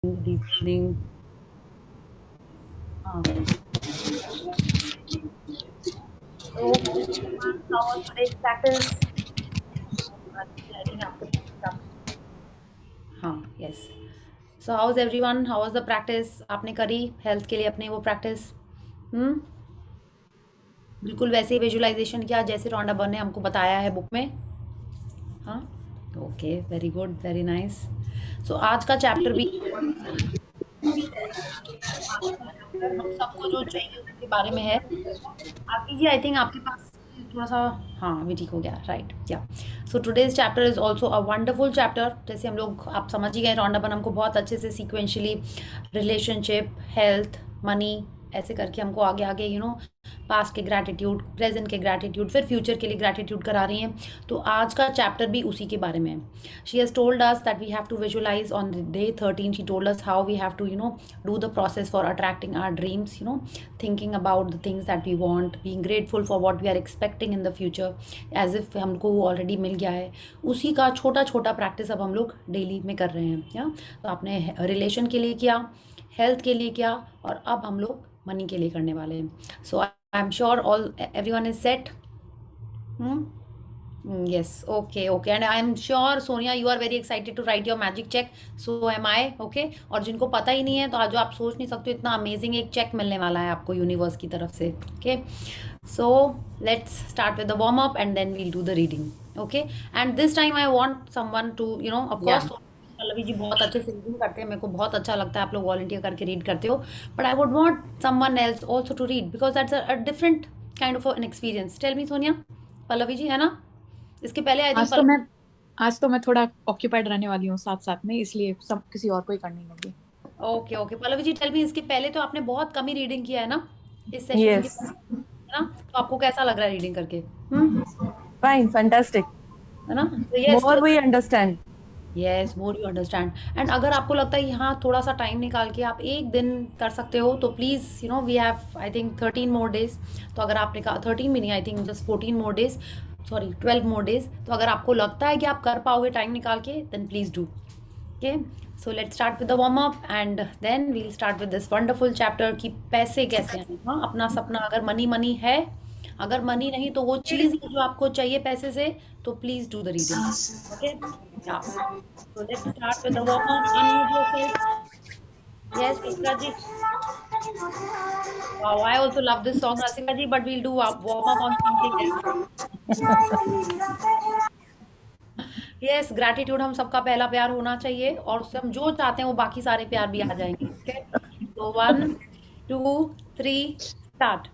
Good evening. So, everyone, how was today's practice? I think after हाँ, yes. So, how's everyone? How was the practice? आपने करी health के लिए अपने वो प्रैक्टिस? हम्म बिल्कुल वैसे ही विजुअलाइजेशन किया जैसे रॉन्डा बर्न ने हमको बताया है बुक में. हाँ, okay, very good, very nice. So आज का चैप्टर भी हम सबको जो चाहिए उसके बारे में है. आरती जी, आई थिंक आपके पास थोड़ा सा. हाँ, अभी ठीक हो गया, राइट. या so today's chapter is also a wonderful chapter. जैसे हम लोग आप समझ ही गए, रॉन्डाबन हमको बहुत अच्छे से सीक्वेंशली रिलेशनशिप, हेल्थ, मनी ऐसे करके हमको आगे आगे पास्ट के ग्रैटिट्यूड, प्रेजेंट के ग्रैटिट्यूड, फिर फ्यूचर के लिए ग्रैटिट्यूड करा रही हैं. तो आज का चैप्टर भी उसी के बारे में है. She has told us that we have to visualize on day 13. She told us how we have to do the process for attracting our dreams, thinking about the things that we want, being grateful for what we are expecting in the future, as if हमको वो already मिल गया है. उसी का छोटा छोटा practice अब हम लोग डेली में कर रहे हैं. या तो आपने रिलेशन के लिए किया, हेल्थ के लिए किया, और अब हम लोग मनी के लिए करने वाले हैं. So I am sure all everyone is set. Yes, okay, okay. And I am sure, Sonia, you are very excited to write your magic check. So am I, okay? और जिनको पता ही नहीं है तो आज आप सोच नहीं सकते, इतना अमेजिंग एक चेक मिलने वाला है आपको यूनिवर्स की तरफ से. Okay? So let's start with the warm up and then we'll do the reading. Okay? And this time I want someone to, of Yeah. course, Pallavi ji बहुत अच्छे से रीडिंग करते हैं, मेरे को बहुत अच्छा लगता है आप लोग वॉलंटियर करके रीड करते हो. But I would want someone else also to read because that's a different kind of an experience. Tell me Sonia. Pallavi ji है ना? इसके पहले आई थिंक आज तो मैं आज तो मैं थोड़ा ऑक्यूपाइड रहने वाली हूँ साथ साथ में, इसलिए सब किसी और को ही करनी होगी. Okay, okay. Pallavi ji, tell me, इसके पहले तो आपने बहुत कम ही रीडिंग किया है ना इस सेशन के, Yes, है ना? तो आपको कैसा लग रहा है रीडिंग करके? हम्म fine, fantastic. है ना? तो यस, More तो we understand. Yes, more you understand. And अगर आपको लगता है यहाँ थोड़ा सा टाइम निकाल के आप एक दिन कर सकते हो तो please, we have I think 13 more days. तो अगर आपने कहा 13 भी नहीं, I think just 14 more days, sorry 12 more days. तो अगर आपको लगता है कि आप कर पाओगे टाइम निकाल के, then please do. Okay, so let's start with the warm up and then we'll start with this wonderful chapter कि पैसे कैसे आए. हाँ, अपना सपना, अगर मनी मनी है, अगर मनी नहीं तो वो चीज़ है जो आपको चाहिए पैसे से, तो please do the reading. Okay, या so let's start with the warm up. Unmute yourself. Yes, Rasika ji. Wow, I also love this song, Rasika ji, but we'll do a warm up on something else. Yes, gratitude हम सबका पहला प्यार होना चाहिए और उससे हम जो चाहते हैं वो बाकी सारे प्यार भी आ जाएंगे. Okay? So 1, 2, 3, start.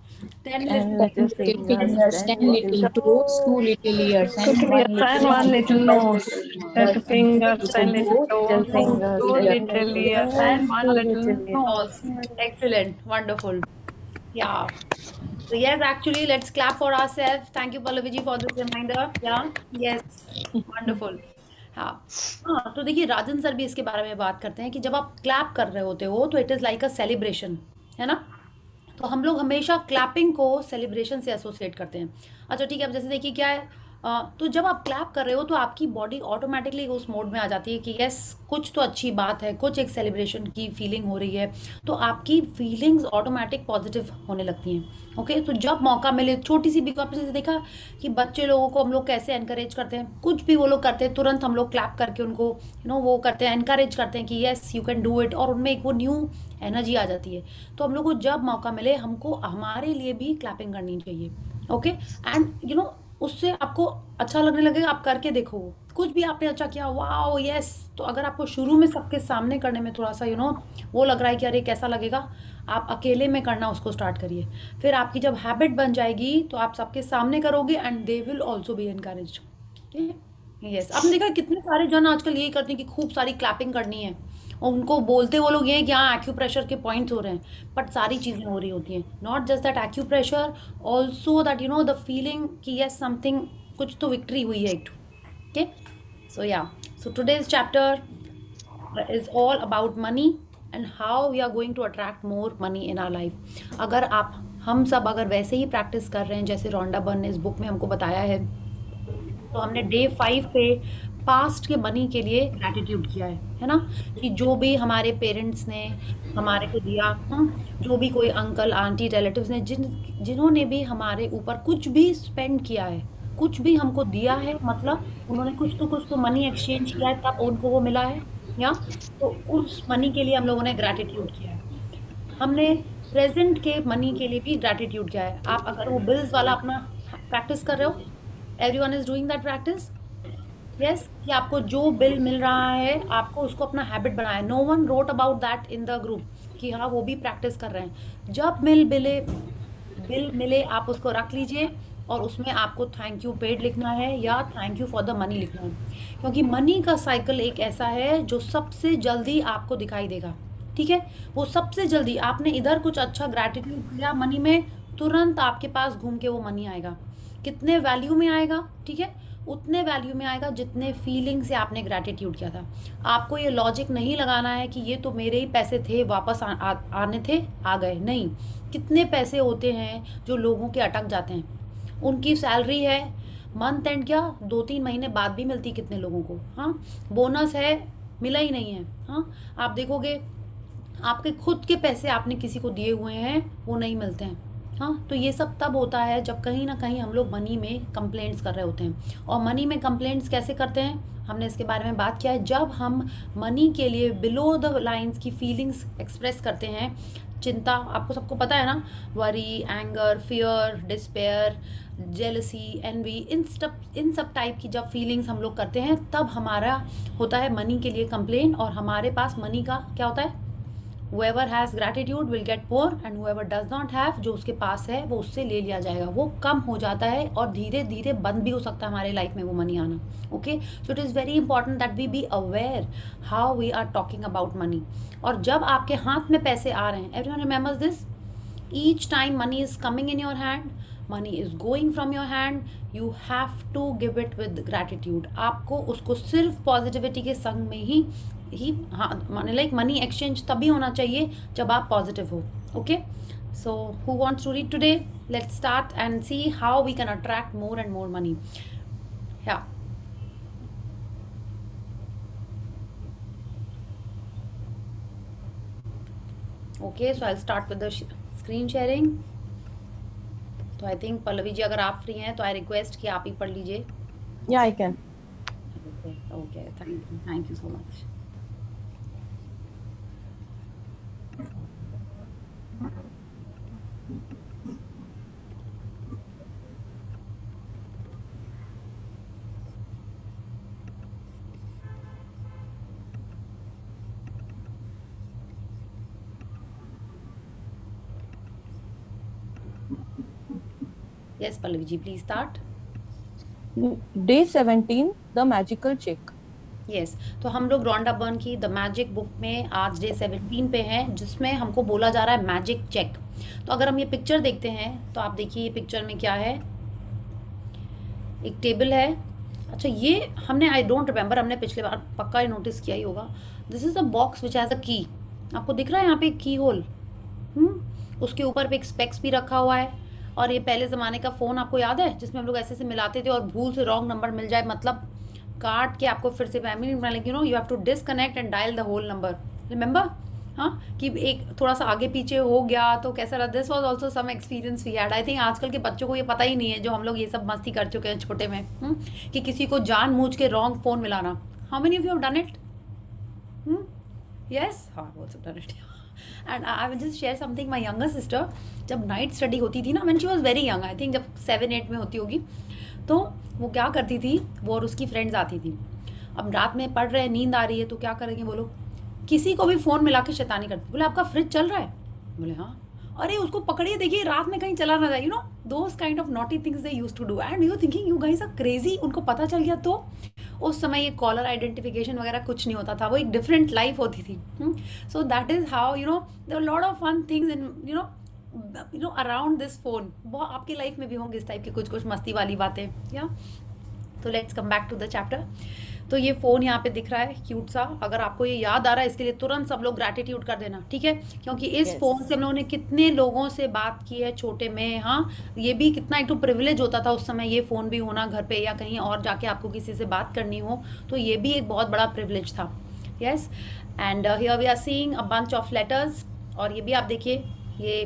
10 10 little little Little fingers, fingers, 10 10 little little toes, 2 little ears, toes, and 1 and little one little nose. 10 fingers, 10 little little toes, fingers, 2 10 little ears, and 1 little nose. nose. Excellent, wonderful. Yeah. So yes, actually, let's clap for ourselves. Thank you, Pallavi for this reminder. Yeah, yes, wonderful. हाँ, हाँ. तो देखिए, राजन sir भी इसके बारे में बात करते हैं कि जब आप क्लैप कर रहे होते हो तो it is like a celebration, है ना? तो हम लोग हमेशा क्लैपिंग को सेलिब्रेशन से एसोसिएट करते हैं. अच्छा, ठीक है. अब जैसे देखिए क्या है, तो जब आप क्लैप कर रहे हो तो आपकी बॉडी ऑटोमेटिकली उस मोड में आ जाती है कि यस, कुछ तो अच्छी बात है, कुछ एक सेलिब्रेशन की फीलिंग हो रही है. तो आपकी फीलिंग्स ऑटोमेटिक पॉजिटिव होने लगती हैं. ओके, तो जब मौका मिले, छोटी सी भी, आपने जैसे देखा कि बच्चे लोगों को हम लोग कैसे एनकरेज करते हैं, कुछ भी वो लोग करते हैं तुरंत हम लोग क्लैप करके उनको वो करते हैं, एनकरेज करते हैं कि yes you can do it, और उनमें एक वो न्यू एनर्जी आ जाती है. तो हम लोग को जब मौका मिले, हमको हमारे लिए भी क्लैपिंग करनी चाहिए. ओके, एंड उससे आपको अच्छा लगने लगेगा. आप करके देखो, कुछ भी आपने अच्छा किया, वाओ यस. तो अगर आपको शुरू में सबके सामने करने में थोड़ा सा वो लग रहा है कि अरे कैसा लगेगा, आप अकेले में करना उसको स्टार्ट करिए. फिर आपकी जब हैबिट बन जाएगी तो आप सबके सामने करोगे and they will also be encouraged. Yes, आपने देखा कितने सारे जन आजकल यही करते हैं कि खूब सारी क्लैपिंग करनी है, और उनको बोलते वो लोग ये हैं कि हाँ एक्यूप्रेशर के पॉइंट्स हो रहे हैं, बट सारी चीज़ें हो रही होती हैं. Not just that acupressure, also that the feeling कि यस समथिंग, कुछ तो विक्ट्री हुई है एक. Okay, so yeah, so today's chapter is all about money and how we are going to attract more money in our life. अगर हम सब अगर वैसे ही प्रैक्टिस कर रहे हैं जैसे रॉन्डा बर्न ने इस बुक में हमको बताया है, तो हमने डे 5 पे पास्ट के मनी के लिए ग्रैटिट्यूड किया है ना, कि जो भी हमारे पेरेंट्स ने हमारे को दिया, जो भी कोई अंकल आंटी रिलेटिव्स ने जिन्होंने भी हमारे ऊपर कुछ भी स्पेंड किया है, कुछ भी हमको दिया है, मतलब उन्होंने कुछ तो मनी एक्सचेंज किया है तब उनको वो मिला है, या तो उस मनी के लिए हम लोगों ने ग्रैटिट्यूड किया है। हमने प्रेजेंट के मनी के लिए भी ग्रैटिट्यूड किया है। आप अगर वो बिल्स वाला अपना प्रैक्टिस कर रहे हो, everyone is doing that practice, yes, कि आपको जो बिल मिल रहा है आपको उसको अपना हैबिट बनाना है। No one wrote about that in the group कि हाँ वो भी प्रैक्टिस कर रहे हैं। जब बिल मिले आप उसको रख लीजिए और उसमें आपको थैंक यू पेड लिखना है या thank you for the money लिखना है, क्योंकि मनी का साइकिल एक ऐसा है जो सबसे जल्दी आपको दिखाई देगा। ठीक है, वो सबसे जल्दी आपने इधर कुछ अच्छा ग्रैटिट्यूड किया मनी में, तुरंत आपके पास घूम के वो मनी आएगा। कितने वैल्यू में आएगा, ठीक है, उतने वैल्यू में आएगा जितने फीलिंग से आपने ग्रैटिट्यूड किया था। आपको ये लॉजिक नहीं लगाना है कि ये तो मेरे ही पैसे थे, वापस आने थे, आ गए, नहीं। कितने पैसे होते हैं जो लोगों के अटक जाते हैं, उनकी सैलरी है मंथ एंड क्या 2-3 महीने बाद भी मिलती कितने लोगों को, हाँ, बोनस है मिला ही नहीं है, हाँ, आप देखोगे आपके खुद के पैसे आपने किसी को दिए हुए हैं वो नहीं मिलते हैं, हाँ। तो ये सब तब होता है जब कहीं ना कहीं हम लोग मनी में कंप्लेंट्स कर रहे होते हैं। और मनी में कंप्लेंट्स कैसे करते हैं, हमने इसके बारे में बात किया है। जब हम मनी के लिए बिलो द लाइंस की फीलिंग्स एक्सप्रेस करते हैं, चिंता, आपको सबको पता है ना, worry, anger, fear, despair, jealousy, envy, इन सब टाइप की जब फीलिंग्स हम लोग करते हैं तब हमारा होता है मनी के लिए कंप्लेन। और हमारे पास मनी का क्या होता है, whoever has gratitude will get poor and whoever does not have, जो उसके पास है वो उससे ले लिया जाएगा, वो कम हो जाता है और धीरे धीरे बंद भी हो सकता है हमारे लाइफ में वो मनी आना। Okay, so it is very important that we be aware how we are talking about money. और जब आपके हाथ में पैसे आ रहे हैं, everyone remembers this, each time money is coming in your hand, money is going from your hand, you have to give it with gratitude। आपको उसको सिर्फ पॉजिटिविटी के संग में ही हाँ, माने लाइक मनी एक्सचेंज तभी होना चाहिए जब आप पॉजिटिव हो। Okay, so who wants to read today, let's start and see how we can attract more and more money. या okay, so I will start with the screen sharing. तो I think Pallavi ji अगर आप free हैं तो I request कि आप ही पढ़ लीजिए। Yeah, I can. Okay, thank you so much. Yes Pallavi ji, please start. Day 17, the magical check. Yes, तो हम लोग रॉन्डा बर्न की द मैजिक बुक में आज डे 17 पे हैं, जिसमें हमको बोला जा रहा है मैजिक चेक। तो अगर हम ये पिक्चर देखते हैं तो आप देखिए ये पिक्चर में क्या है, एक टेबल है। अच्छा, ये हमने आई डोंट रिमेंबर, हमने पिछले बार पक्का नोटिस किया ही होगा। This is a box which has a की। आपको दिख रहा है यहाँ पे एक की होल, उसके ऊपर पे एक स्पेक्स भी रखा हुआ है। और ये पहले ज़माने का फ़ोन आपको याद है जिसमें हम लोग ऐसे से मिलाते थे और भूल से रॉन्ग नंबर मिल जाए, मतलब काट के आपको फिर से like you know you have to disconnect and dial the whole number, remember, हाँ, कि एक थोड़ा सा आगे पीछे हो गया तो कैसा रहा। This was also some experience we had. I think आजकल के बच्चों को ये पता ही नहीं है जो हम लोग ये सब मस्ती कर चुके हैं छोटे में, कि किसी को जानबूझ के रॉन्ग फ़ोन मिलाना। How many of you have done it? Yes, हाँ, also done it. And I will just share something, my younger sister जब नाइट स्टडी होती थी ना, when she was very young, I think जब 7-8 में होती होगी, तो वो क्या करती थी, वो और उसकी फ्रेंड्स आती थी। अब रात में पढ़ रहे हैं, नींद आ रही है, तो क्या करेंगे बोलो, किसी को भी फ़ोन मिला के शैतानी करती। बोले आपका फ्रिज चल रहा है? बोले हाँ। अरे उसको पकड़िए, देखिए रात में कहीं चला ना जाए, you know those kind of naughty things they used to do and you thinking you guys are crazy. उनको पता चल गया तो उस समय ये कॉलर आइडेंटिफिकेशन वगैरह कुछ नहीं होता था, वो एक डिफरेंट लाइफ होती थी। So that is how you know there are lot of fun things in you know around this phone. बहुत आपकी लाइफ में भी होंगे इस टाइप की कुछ मस्ती वाली बातें, या। तो let's come back to the chapter. तो ये फ़ोन यहाँ पे दिख रहा है क्यूट सा, अगर आपको ये याद आ रहा है इसके लिए तुरंत सब लोग ग्रैटिट्यूड कर देना, ठीक है? क्योंकि इस Yes. फ़ोन से हम लोगों ने कितने लोगों से बात की है छोटे में, हाँ? ये भी कितना एक तो प्रिविलेज होता था उस समय ये फ़ोन भी होना घर पे, या कहीं और जाके आपको किसी से बात करनी हो, तो ये भी एक बहुत बड़ा प्रिविलेज था। Yes, and here we are seeing a bunch of letters, और ये भी आप देखिए, ये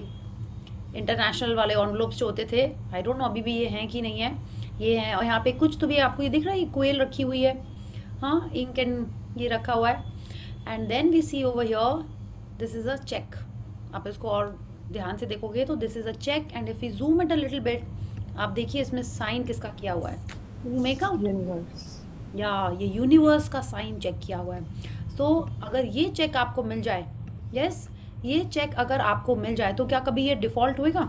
इंटरनेशनल वाले एनवलप्स जो होते थे, आई डोंट नो अभी भी ये हैं कि नहीं है, ये हैं। और यहाँ पे कुछ तो भी आपको ये दिख रहा है, ये कोयल रखी हुई है, हाँ, इंक एंड ये रखा हुआ है। And then we see over here, this is a cheque. आप इसको और ध्यान से देखोगे तो this is a cheque, and if you zoom it a little bit, आप देखिए इसमें साइन किसका किया हुआ है, यू मेक आउट, Universe. या ये यूनिवर्स का साइन चेक किया हुआ है। तो अगर ये चेक आपको मिल जाए, यस, ये चेक अगर आपको मिल जाए, तो क्या कभी ये डिफ़ॉल्ट होएगा?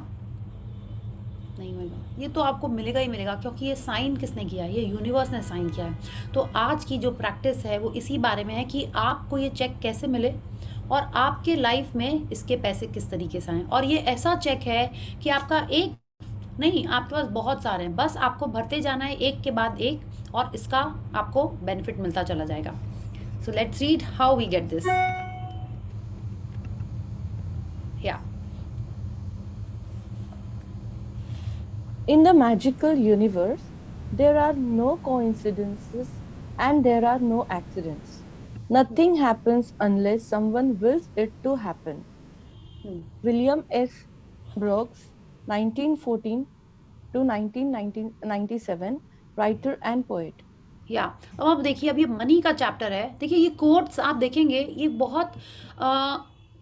नहीं होएगा, ये तो आपको मिलेगा ही मिलेगा, क्योंकि ये साइन किसने किया है? ये यूनिवर्स ने साइन किया है। तो आज की जो प्रैक्टिस है वो इसी बारे में है कि आपको ये चेक कैसे मिले, और आपके लाइफ में इसके पैसे किस तरीके से आएँ। और ये ऐसा चेक है कि आपका एक नहीं, आपके पास बहुत सारे हैं, बस आपको भरते जाना है एक के बाद एक, और इसका आपको बेनिफिट मिलता चला जाएगा। So let's read how we get this. या In the magical universe, there are no coincidences and there are no accidents. Nothing happens unless someone wills it to happen. William S. Brooks, 1914 to 1997, writer and poet. या अब आप देखिए, अब ये money का chapter है। देखिए ये कोट्स आप देखेंगे, ये बहुत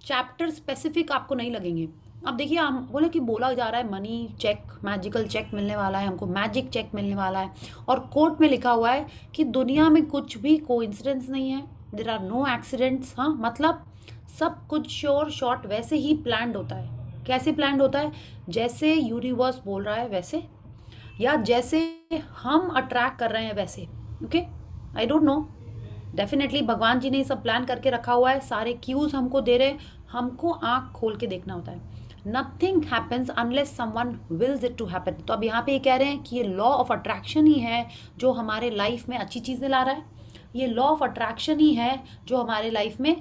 चैप्टर स्पेसिफिक आपको नहीं लगेंगे। अब देखिए, हम बोले कि बोला जा रहा है मनी चेक, मैजिकल चेक मिलने वाला है हमको, मैजिक चेक मिलने वाला है, और कोट में लिखा हुआ है कि दुनिया में कुछ भी कोइंसिडेंस नहीं है, देयर आर नो एक्सीडेंट्स। हाँ, मतलब सब कुछ श्योर शॉर्ट वैसे ही प्लान्ड होता है। कैसे प्लान्ड होता है? जैसे यूनिवर्स बोल रहा है वैसे, या जैसे हम अट्रैक्ट कर रहे हैं वैसे। Okay, I don't know, definitely भगवान जी ने ये सब प्लान करके रखा हुआ है, सारे क्यूज हमको दे रहे हैं, हमको आंख खोल के देखना होता है। Nothing happens unless someone wills it to happen. तो अब यहाँ पे ये कह रहे हैं कि ये लॉ ऑफ अट्रैक्शन ही है जो हमारे लाइफ में अच्छी चीज़ें ला रहा है, ये लॉ ऑफ अट्रैक्शन ही है जो हमारे लाइफ में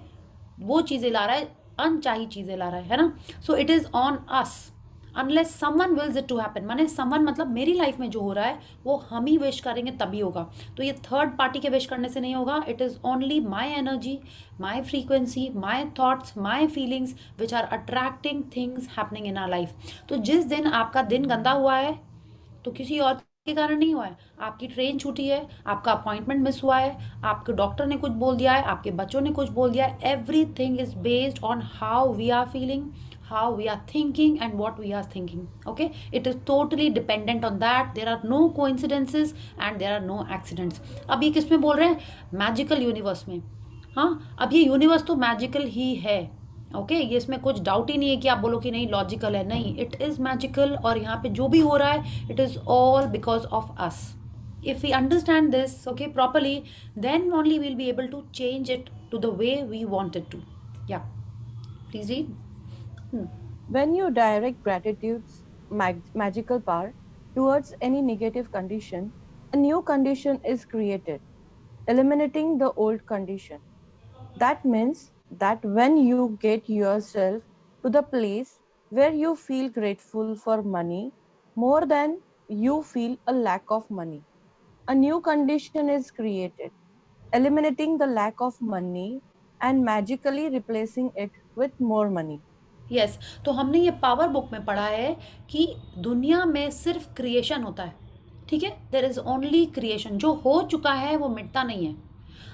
वो चीज़ें ला रहा है, अनचाही चीज़ें ला रहा है ना। So it is on us unless someone wills it to happen, माने समवन मतलब मेरी लाइफ में जो हो रहा है वो हम ही विश करेंगे तभी होगा। तो ये थर्ड पार्टी के विश करने से नहीं होगा, it is only my energy, my frequency, my thoughts, my feelings which are attracting things happening in our life. तो जिस दिन आपका दिन गंदा हुआ है तो किसी और के कारण नहीं हुआ है, आपकी ट्रेन छूटी है, आपका अपॉइंटमेंट मिस हुआ है, आपके डॉक्टर ने कुछ बोल दिया है, आपके बच्चों ने कुछ बोल दिया है, everything is based on how we are feeling, how we are thinking and what we are thinking. Okay, it is totally dependent on that. There are no coincidences and there are no accidents. अब ये किस में बोल रहे हैं? Magical universe में। हाँ, अब ये यूनिवर्स तो मैजिकल ही है। ओके, ये इसमें कुछ डाउट ही नहीं है कि आप बोलो कि नहीं लॉजिकल है, नहीं, इट इज़ मैजिकल। और यहाँ पे जो भी हो रहा है it is all because of us. If we understand this, okay, properly, then only we'll be able to change it to the way we want it to. Yeah, please read. When you direct gratitude's magical power towards any negative condition, a new condition is created, eliminating the old condition. That means that when you get yourself to the place where you feel grateful for money more than you feel a lack of money, a new condition is created, eliminating the lack of money and magically replacing it with more money. Yes, तो हमने ये power book में पढ़ा है कि दुनिया में सिर्फ क्रिएशन होता है, ठीक है? देयर इज ओनली क्रिएशन, जो हो चुका है वो मिटता नहीं है।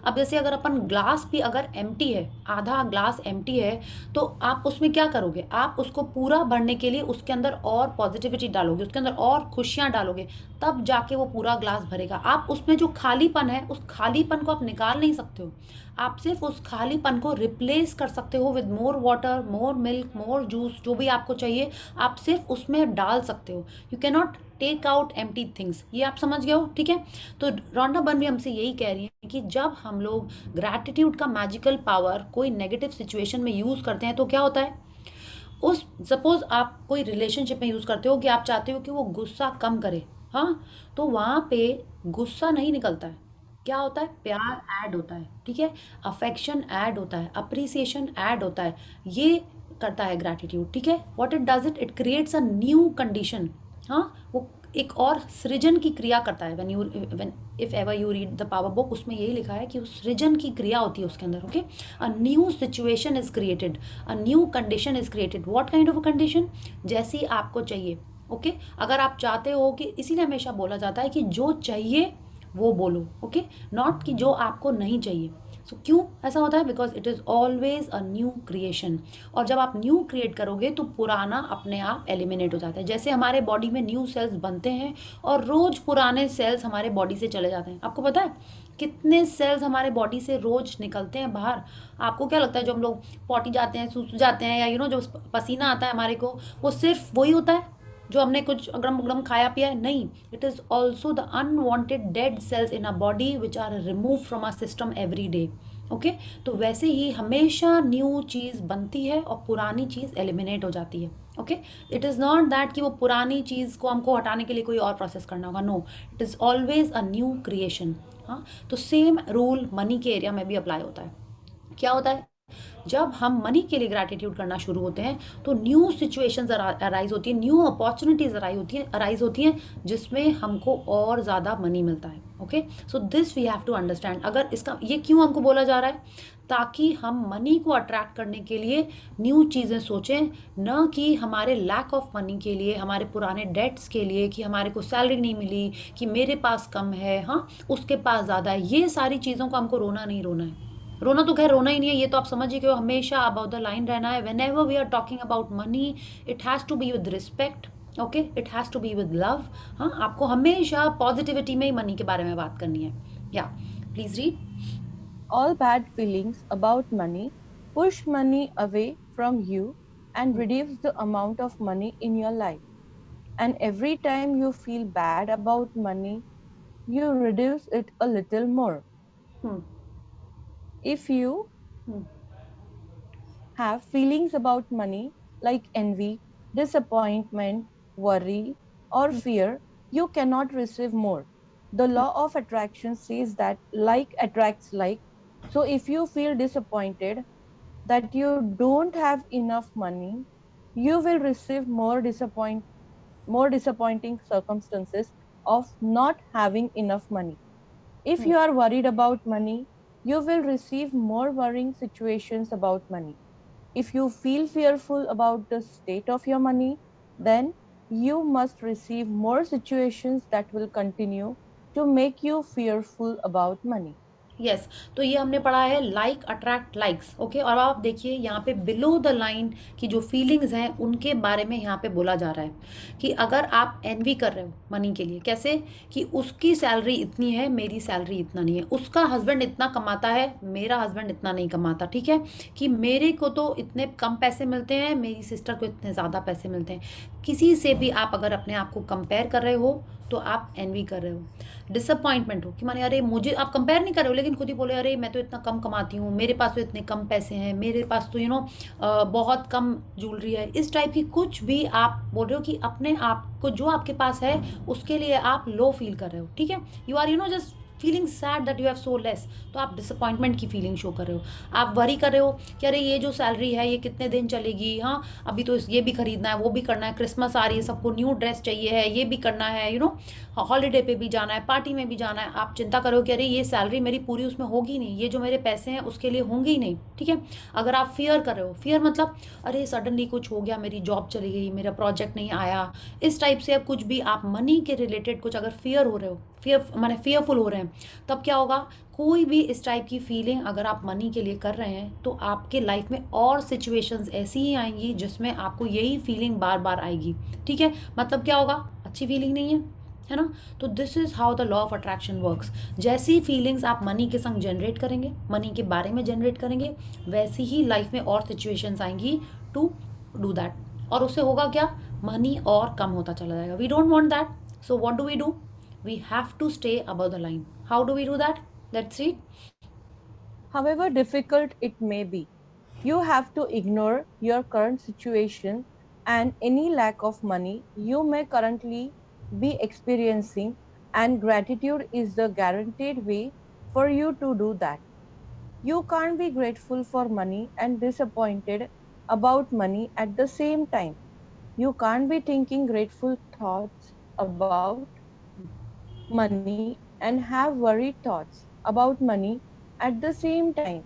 अब जैसे अगर अपन ग्लास भी अगर एम्प्टी है, आधा ग्लास एम्प्टी है, तो आप उसमें क्या करोगे? आप उसको पूरा भरने के लिए उसके अंदर और पॉजिटिविटी डालोगे, उसके अंदर और खुशियाँ डालोगे, तब जाके वो पूरा ग्लास भरेगा। आप उसमें जो खालीपन है, उस खालीपन को आप निकाल नहीं सकते हो, आप सिर्फ उस खालीपन को रिप्लेस कर सकते हो with more water, more milk, more juice, जो भी आपको चाहिए आप सिर्फ उसमें डाल सकते हो। You can not take out empty things. ये आप समझ गए हो, ठीक है? तो रॉन्डा बर्न भी हमसे यही कह रही है कि जब हम लोग ग्रैटिट्यूड का मैजिकल पावर कोई नेगेटिव सिचुएशन में यूज़ करते हैं तो क्या होता है, उस सपोज आप कोई रिलेशनशिप में यूज़ करते हो कि आप चाहते हो कि वो गुस्सा कम करे, हाँ, तो वहाँ पे गुस्सा नहीं निकलता है, क्या होता है, प्यार ऐड होता है, ठीक है, अफेक्शन ऐड होता है, अप्रिसिएशन ऐड होता है, ये करता है ग्रैटिट्यूड, ठीक है। What it does, it creates a new condition. हाँ, वो एक और सृजन की क्रिया करता है। When if ever you read the power book, उसमें यही लिखा है कि उस सृजन की क्रिया होती है उसके अंदर, okay. A new situation is created, a new condition is created. What kind of a condition, जैसी आपको चाहिए, ओके। अगर आप चाहते हो कि, इसीलिए हमेशा बोला जाता है कि जो चाहिए वो बोलो, ओके, नॉट कि जो आपको नहीं चाहिए। सो क्यों ऐसा होता है, because it is always a new creation. और जब आप न्यू क्रिएट करोगे तो पुराना अपने आप एलिमिनेट हो जाता है। जैसे हमारे बॉडी में न्यू सेल्स बनते हैं और रोज पुराने सेल्स हमारे बॉडी से चले जाते हैं। आपको पता है कितने सेल्स हमारे बॉडी से रोज निकलते हैं बाहर? आपको क्या लगता है जो हम लोग पॉटी जाते हैं, सूस जाते हैं, या जो पसीना आता है हमारे को, वो सिर्फ वही होता है जो हमने कुछ अगड़म बगड़म खाया पिया है? नहीं, it is also the unwanted dead cells in a body which are remove from our system every day, okay. तो वैसे ही हमेशा न्यू चीज़ बनती है और पुरानी चीज़ एलिमिनेट हो जाती है, okay. It is not that कि वो पुरानी चीज़ को हमको हटाने के लिए कोई और प्रोसेस करना होगा, no, it is always a new creation. हाँ, तो सेम रूल मनी के एरिया में भी अप्लाई होता है। क्या होता है, जब हम मनी के लिए ग्रैटिट्यूड करना शुरू होते हैं तो न्यू सिचुएशंस अराइज होती है, न्यू अपॉर्चुनिटीज अराइज होती हैं जिसमें हमको और ज़्यादा मनी मिलता है, okay. So this we have to understand. अगर इसका ये क्यों हमको बोला जा रहा है, ताकि हम मनी को अट्रैक्ट करने के लिए न्यू चीज़ें सोचें, न कि हमारे लैक ऑफ मनी के लिए, हमारे पुराने डेट्स के लिए, कि हमारे को सैलरी नहीं मिली, कि मेरे पास कम है, हाँ उसके पास ज़्यादा है। ये सारी चीज़ों का हमको रोना नहीं रोना है। रोना तो खैर रोना ही नहीं है, ये तो आप समझ ही गए हो, हमेशा अबाउट द लाइन रहना है। Whenever we are talking about money, it has to be with respect, okay, it has to be with love. हाँ, आपको हमेशा पॉजिटिविटी में ही मनी के बारे में बात करनी है। या please read. All bad feelings about money push money away from you and reduce the amount of money in your life. And every time you feel bad about money, you reduce it a little more. Hmm If you hmm have feelings about money like envy, disappointment, worry, or fear, you cannot receive more. The law of attraction says that like attracts like. So if you feel disappointed that you don't have enough money, you will receive more disappointing circumstances of not having enough money. If hmm you are worried about money, you will receive more worrying situations about money. If you feel fearful about the state of your money, then you must receive more situations that will continue to make you fearful about money. Yes, तो ये हमने पढ़ा है like attract likes, okay. और आप देखिए यहाँ पे बिलो द लाइन की जो फीलिंग्स हैं उनके बारे में यहाँ पे बोला जा रहा है कि अगर आप एनवी कर रहे हो मनी के लिए, कैसे कि उसकी सैलरी इतनी है, मेरी सैलरी इतना नहीं है, उसका हस्बैंड इतना कमाता है, मेरा हस्बैंड इतना नहीं कमाता, ठीक है, कि मेरे को तो इतने कम पैसे मिलते हैं, मेरी सिस्टर को इतने ज़्यादा पैसे मिलते हैं। किसी से भी आप अगर अपने आप को कंपेयर कर रहे हो तो आप एनवी कर रहे हो। डिसअपॉइंटमेंट हो कि माने अरे मुझे, आप कंपेयर नहीं कर रहे हो लेकिन खुद ही बोले अरे मैं तो इतना कम कमाती हूँ, मेरे पास तो इतने कम पैसे हैं, मेरे पास तो बहुत कम ज्वेलरी है, इस टाइप की कुछ भी आप बोल रहे हो कि अपने आप को जो आपके पास है उसके लिए आप लो फील कर रहे हो, ठीक है। You are just feeling sad that you have so less, तो आप डिसअपॉइंटमेंट की फीलिंग शो कर रहे हो। आप वरी कर रहे हो कि अरे ये जो सैलरी है ये कितने दिन चलेगी, हाँ अभी तो ये भी खरीदना है, वो भी करना है, क्रिसमस आ रही है, सबको न्यू ड्रेस चाहिए है, ये भी करना है, हॉलीडे पे भी जाना है, पार्टी में भी जाना है। आप चिंता करो कि अरे ये सैलरी मेरी पूरी उसमें होगी नहीं, ये जो मेरे पैसे हैं उसके लिए होंगे ही नहीं, ठीक है। अगर आप फियर कर रहे हो, फियर मतलब अरे सडनली कुछ हो गया, मेरी जॉब चली गई, मेरा प्रोजेक्ट नहीं आया, इस टाइप से कुछ भी आप मनी के रिलेटेड कुछ अगर फियर हो रहे हो, फियरफुल हो रहे हैं, तब क्या होगा, कोई भी इस टाइप की फीलिंग अगर आप मनी के लिए कर रहे हैं तो आपके लाइफ में और सिचुएशंस ऐसी ही आएंगी जिसमें आपको यही फीलिंग बार बार आएगी, ठीक है। मतलब क्या होगा, अच्छी फीलिंग नहीं है ना। तो this is how the law of attraction works. जैसी फीलिंग्स आप मनी के संग जनरेट करेंगे, मनी के बारे में जनरेट करेंगे, वैसी ही लाइफ में और सिचुएशंस आएंगी टू डू दैट। और उससे होगा क्या, मनी और कम होता चला जाएगा। We don't want that, so what do we do, we have to stay above the line. How do we do that? Let's read. However difficult it may be, you have to ignore your current situation and any lack of money you may currently be experiencing, and gratitude is the guaranteed way for you to do that. You can't be grateful for money and disappointed about money at the same time. You can't be thinking grateful thoughts about money and have worried thoughts about money at the same time.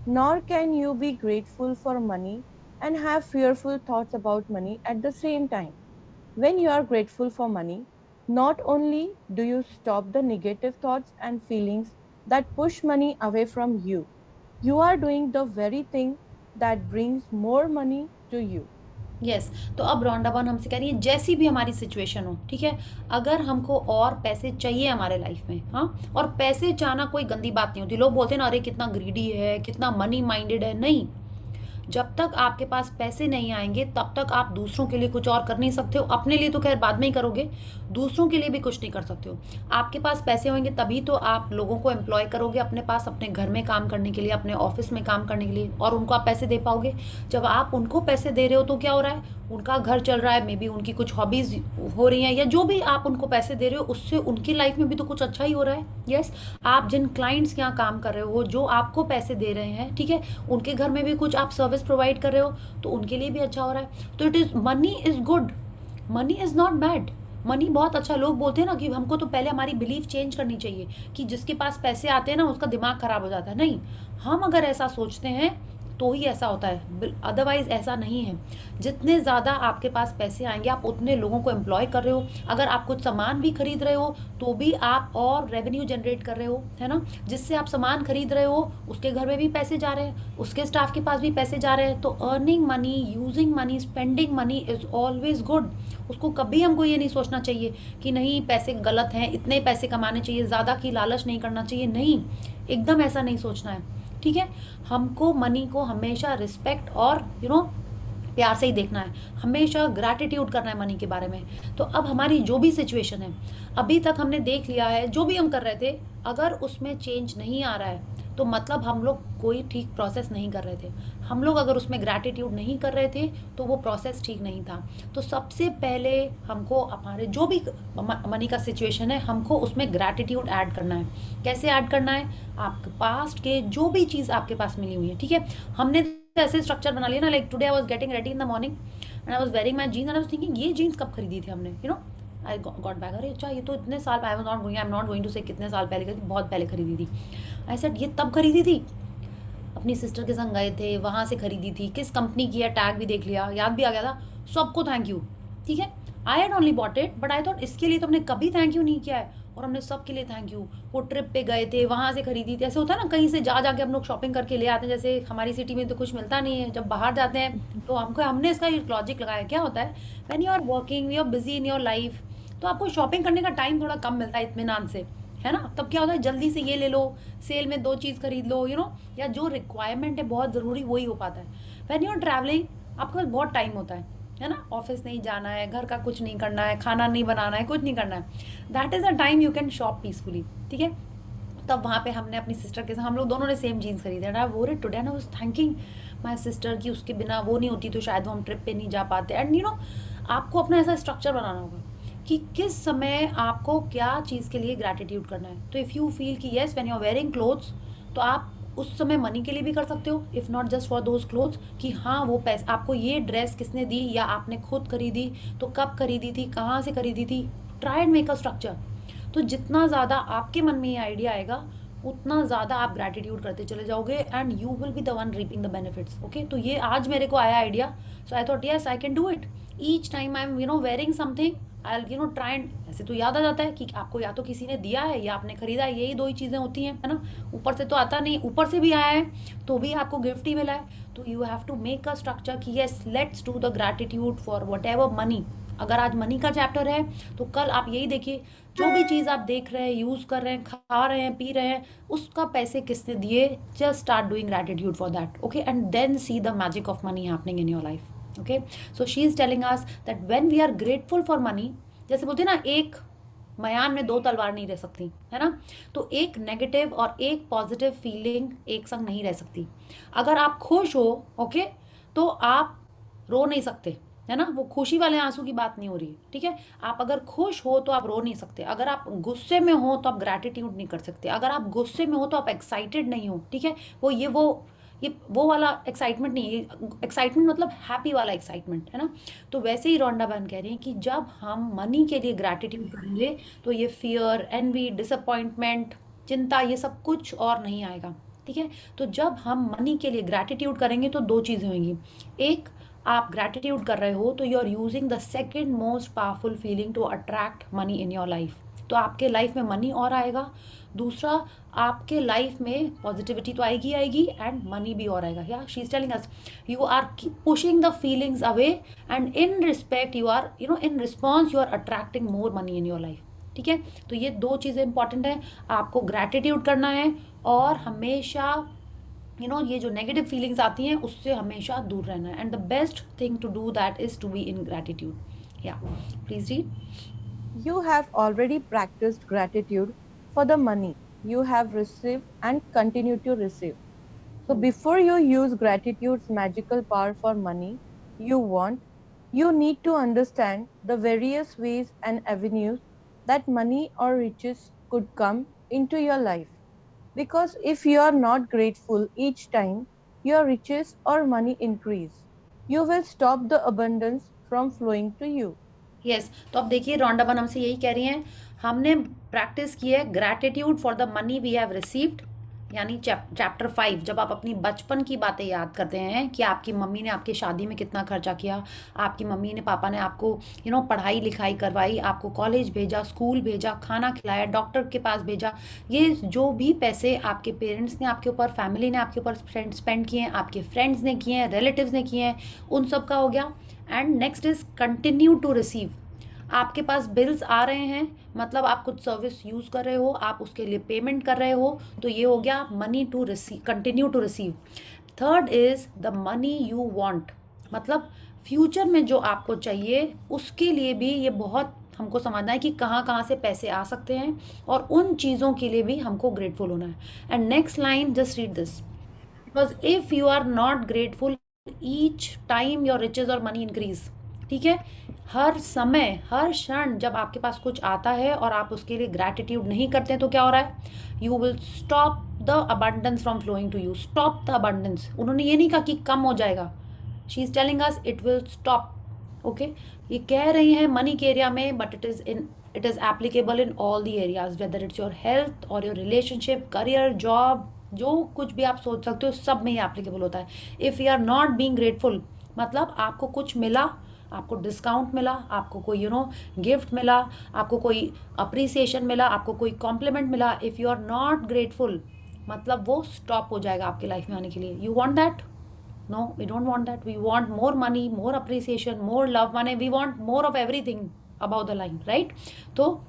Nor can you be grateful for money and have fearful thoughts about money at the same time. When you are grateful for money, not only do you stop the negative thoughts and feelings that push money away from you, you are doing the very thing that brings more money to you. Yes. तो अब रौंडाबॉन हमसे कह रही है जैसी भी हमारी situation हो, ठीक है, अगर हमको और पैसे चाहिए हमारे लाइफ में, हाँ, और पैसे चाहना कोई गंदी बात नहीं होती। लोग बोलते हैं ना, अरे कितना ग्रीडी है, कितना मनी माइंडेड है। नहीं, जब तक आपके पास पैसे नहीं आएंगे तब तक आप दूसरों के लिए कुछ और कर नहीं सकते हो। अपने लिए तो खैर बाद में ही करोगे, दूसरों के लिए भी कुछ नहीं कर सकते हो। आपके पास पैसे होंगे तभी तो आप लोगों को एम्प्लॉय करोगे अपने पास, अपने घर में काम करने के लिए, अपने ऑफिस में काम करने के लिए, और उनको आप पैसे दे पाओगे। जब आप उनको पैसे दे रहे हो तो क्या हो रहा है, उनका घर चल रहा है, मे बी उनकी कुछ हॉबीज हो रही हैं, या जो भी आप उनको पैसे दे रहे हो उससे उनकी लाइफ में भी तो कुछ अच्छा ही हो रहा है। यस, आप जिन क्लाइंट्स के यहाँ काम कर रहे हो, जो आपको पैसे दे रहे हैं, ठीक है, उनके घर में भी कुछ आप सर्विस प्रोवाइड कर रहे हो तो उनके लिए भी अच्छा हो रहा है। तो it is, money is good, money is not bad. Money बहुत अच्छा। लोग बोलते हैं ना कि हमको तो पहले हमारी बिलीफ चेंज करनी चाहिए कि जिसके पास पैसे आते हैं ना उसका दिमाग खराब हो जाता है। नहीं, हम अगर ऐसा सोचते हैं तो ही ऐसा होता है, अदरवाइज ऐसा नहीं है। जितने ज़्यादा आपके पास पैसे आएंगे आप उतने लोगों को एम्प्लॉय कर रहे हो। अगर आप कुछ सामान भी खरीद रहे हो तो भी आप और रेवेन्यू जनरेट कर रहे हो, है ना। जिससे आप सामान खरीद रहे हो उसके घर में भी पैसे जा रहे हैं, उसके स्टाफ के पास भी पैसे जा रहे हैं। तो earning money, using money, spending money is always good. उसको कभी हमको ये नहीं सोचना चाहिए कि नहीं पैसे गलत हैं, इतने पैसे कमाने चाहिए, ज़्यादा की लालच नहीं करना चाहिए। नहीं, एकदम ऐसा नहीं सोचना है, ठीक है। हमको मनी को हमेशा रिस्पेक्ट और प्यार से ही देखना है, हमेशा ग्रैटिट्यूड करना है मनी के बारे में। तो अब हमारी जो भी सिचुएशन है, अभी तक हमने देख लिया है, जो भी हम कर रहे थे, अगर उसमें चेंज नहीं आ रहा है तो मतलब हम लोग कोई ठीक प्रोसेस नहीं कर रहे थे। हम लोग अगर उसमें ग्रैटिट्यूड नहीं कर रहे थे तो वो प्रोसेस ठीक नहीं था। तो सबसे पहले हमको हमारे जो भी मनी का सिचुएशन है, हमको उसमें ग्रैटिट्यूड ऐड करना है। कैसे ऐड करना है, आपके पास्ट के जो भी चीज़ आपके पास मिली हुई है, ठीक है। हमने ऐसे स्ट्रक्चर बना लिया ना, like today I was getting ready in the morning and I was wearing my jeans and I was thinking ये जीन्स कब खरीदी थी हमने, आई गॉट बैक, अरे अच्छा ये तो इतने साल, I am not going to say कितने साल पहले खरीदी, बहुत पहले खरीदी थी। आई सेड ये तब खरीदी थी, अपनी सिस्टर के संग गए थे, वहाँ से खरीदी थी, किस कंपनी की है, टैग भी देख लिया, याद भी आ गया था, सबको थैंक यू, ठीक है। I had only bought it but I thought इसके लिए तो हमने कभी थैंक यू नहीं किया है, और हमने सबके लिए थैंक यू। वो ट्रिप पे गए थे, वहाँ से खरीदी थी। ऐसे होता है ना, कहीं से जा जाके हम लोग शॉपिंग करके ले आते हैं, जैसे हमारी सिटी में तो कुछ मिलता नहीं है, जब बाहर जाते हैं तो हमने इसका लॉजिक लगाया। क्या होता है, when you are working, you are busy in your life, तो आपको शॉपिंग करने का टाइम थोड़ा कम मिलता है इत्मीनान से, है ना। तब क्या होता है, जल्दी से ये ले लो, सेल में 2 चीज़ खरीद लो, या जो रिक्वायरमेंट है बहुत ज़रूरी वही हो पाता है। व्हेन यू आर ट्रैवलिंग आपके पास बहुत टाइम होता है ना, ऑफिस नहीं जाना है, घर का कुछ नहीं करना है, खाना नहीं बनाना है, कुछ नहीं करना है, that is a time you can shop peacefully, ठीक है। तब वहाँ पे हमने अपनी सिस्टर के साथ, हम लोग दोनों ने सेम जीन्स खरीदे एंड आई वोर it today and I was thanking my sister की उसके बिना वो नहीं होती तो शायद वो हम ट्रिप पे नहीं जा पाते। एंड आपको अपना ऐसा स्ट्रक्चर बनाना होगा कि किस समय आपको क्या चीज़ के लिए ग्रैटिट्यूड करना है। तो इफ़ यू फील कि yes when you are wearing clothes, तो आप उस समय मनी के लिए भी कर सकते हो, if not just for those clothes, कि हाँ वो पैसे आपको ये ड्रेस किसने दी, या आपने खुद खरीदी तो कब खरीदी थी, कहाँ से खरीदी थी। Try and make a structure. तो जितना ज़्यादा आपके मन में ये आइडिया आएगा उतना ज़्यादा आप ग्रैटिट्यूड करते चले जाओगे and you will be the one reaping the benefits. Okay, तो ये आज मेरे को आया idea, so I thought yes I can do it. Each time I am wearing something I try and, ऐसे तो याद आ जाता है कि आपको या तो किसी ने दिया है या आपने खरीदा है, यही 2 ही चीज़ें होती हैं, है ना। ऊपर से तो आता नहीं, ऊपर से भी आया है तो भी आपको गिफ्ट ही मिला है। तो you have to make a structure कि yes let's do the gratitude for whatever money. अगर आज मनी का चैप्टर है तो कल आप यही देखिए, जो भी चीज़ आप देख रहे हैं, यूज़ कर रहे हैं, खा रहे हैं, पी रहे हैं, उसका पैसे किसने दिए, just start doing gratitude for that. Okay, and then see the magic of money happening in your life. Okay, so she is telling us that when we are grateful for money, जैसे बोलते हैं ना, एक मयान में 2 तलवार नहीं रह सकती, है ना। तो एक नेगेटिव और एक पॉजिटिव फीलिंग एक संग नहीं रह सकती। अगर आप खुश हो, ओके, तो आप रो नहीं सकते, है ना, वो खुशी वाले आंसू की बात नहीं हो रही है, ठीक है। आप अगर खुश हो तो आप रो नहीं सकते, अगर आप गुस्से में हो तो आप ग्रैटिट्यूड नहीं कर सकते, अगर आप गुस्से में हो तो आप एक्साइटेड नहीं हो, ठीक है। वो वाला एक्साइटमेंट नहीं है, एक्साइटमेंट मतलब हैप्पी वाला एक्साइटमेंट, है ना। तो वैसे ही रोंडा बहन कह रही हैं कि जब हम मनी के लिए ग्रैटिट्यूड करेंगे तो ये फियर, एनवी, डिसअपॉइंटमेंट, चिंता, ये सब कुछ और नहीं आएगा, ठीक है। तो जब हम मनी के लिए ग्रैटिट्यूड करेंगे तो दो चीज़ें होंगी। एक, आप ग्रैटिट्यूड कर रहे हो तो you are using the second most powerful feeling to attract money in your life, तो आपके लाइफ में मनी और आएगा। दूसरा, आपके लाइफ में पॉजिटिविटी तो आएगी आएगी एंड मनी भी और आएगा। या she is telling us you are pushing the feelings away and in respect you are in response you are attracting more money in your life, ठीक है। तो ये दो चीज़ें इंपॉर्टेंट है, आपको ग्रैटिट्यूड करना है और हमेशा ये जो नेगेटिव फीलिंग्स आती हैं उससे हमेशा दूर रहना है, and the best thing to do that is to be in gratitude. या please read. You have already practiced gratitude for the money you have received and continue to receive. So, before you use gratitude's magical power for money you want, you need to understand the various ways and avenues that money or riches could come into your life. Because if you are not grateful each time your riches or money increase, you will stop the abundance from flowing to you. Yes, तो अब देखिए रोंडा बन हमसे यही कह रही हैं, हमने प्रैक्टिस की है gratitude for the money we have received, यानी चैप्टर 5, जब आप अपनी बचपन की बातें याद करते हैं कि आपकी मम्मी ने आपकी शादी में कितना खर्चा किया, आपकी मम्मी ने पापा ने आपको पढ़ाई लिखाई करवाई, आपको कॉलेज भेजा, स्कूल भेजा, खाना खिलाया, डॉक्टर के पास भेजा, ये जो भी पैसे आपके पेरेंट्स ने आपके ऊपर, फैमिली ने आपके ऊपर स्पेंड किए हैं, आपके फ्रेंड्स ने किए हैं, रिलेटिव्स ने किए हैं, उन सब का हो गया। And next is continue to receive, आपके पास बिल्स आ रहे हैं, मतलब आप कुछ सर्विस यूज़ कर रहे हो, आप उसके लिए पेमेंट कर रहे हो, तो ये हो गया money to receive, continue to receive. Third is the money you want, मतलब फ्यूचर में जो आपको चाहिए उसके लिए भी ये बहुत हमको समझना है कि कहाँ कहाँ से पैसे आ सकते हैं, और उन चीज़ों के लिए भी हमको ग्रेटफुल होना है। And next line, just read this, because if you are not grateful each time your riches और मनी इंक्रीज, ठीक है। हर समय, हर क्षण जब आपके पास कुछ आता है और आप उसके लिए ग्रैटिट्यूड नहीं करते हैं तो क्या हो रहा है, you will stop the abundance from flowing to you, stop the abundance. उन्होंने ये नहीं कहा कि कम हो जाएगा, she is telling us it will stop, okay. ये कह रही हैं मनी के एरिया में, but it is applicable in all the areas, whether it's your health और योर रिलेशनशिप, करियर, जॉब, जो कुछ भी आप सोच सकते हो सब में ये एप्लीकेबल होता है। If you are not being grateful, मतलब आपको कुछ मिला, आपको डिस्काउंट मिला, आपको कोई गिफ्ट मिला, आपको कोई अप्रिसिएशन मिला, आपको कोई कॉम्प्लीमेंट मिला, if you are not grateful मतलब वो स्टॉप हो जाएगा आपकी लाइफ में आने के लिए। You want that? No, we don't want that. We want more money, more appreciation, more love, माने we want more of everything about the line, right. तो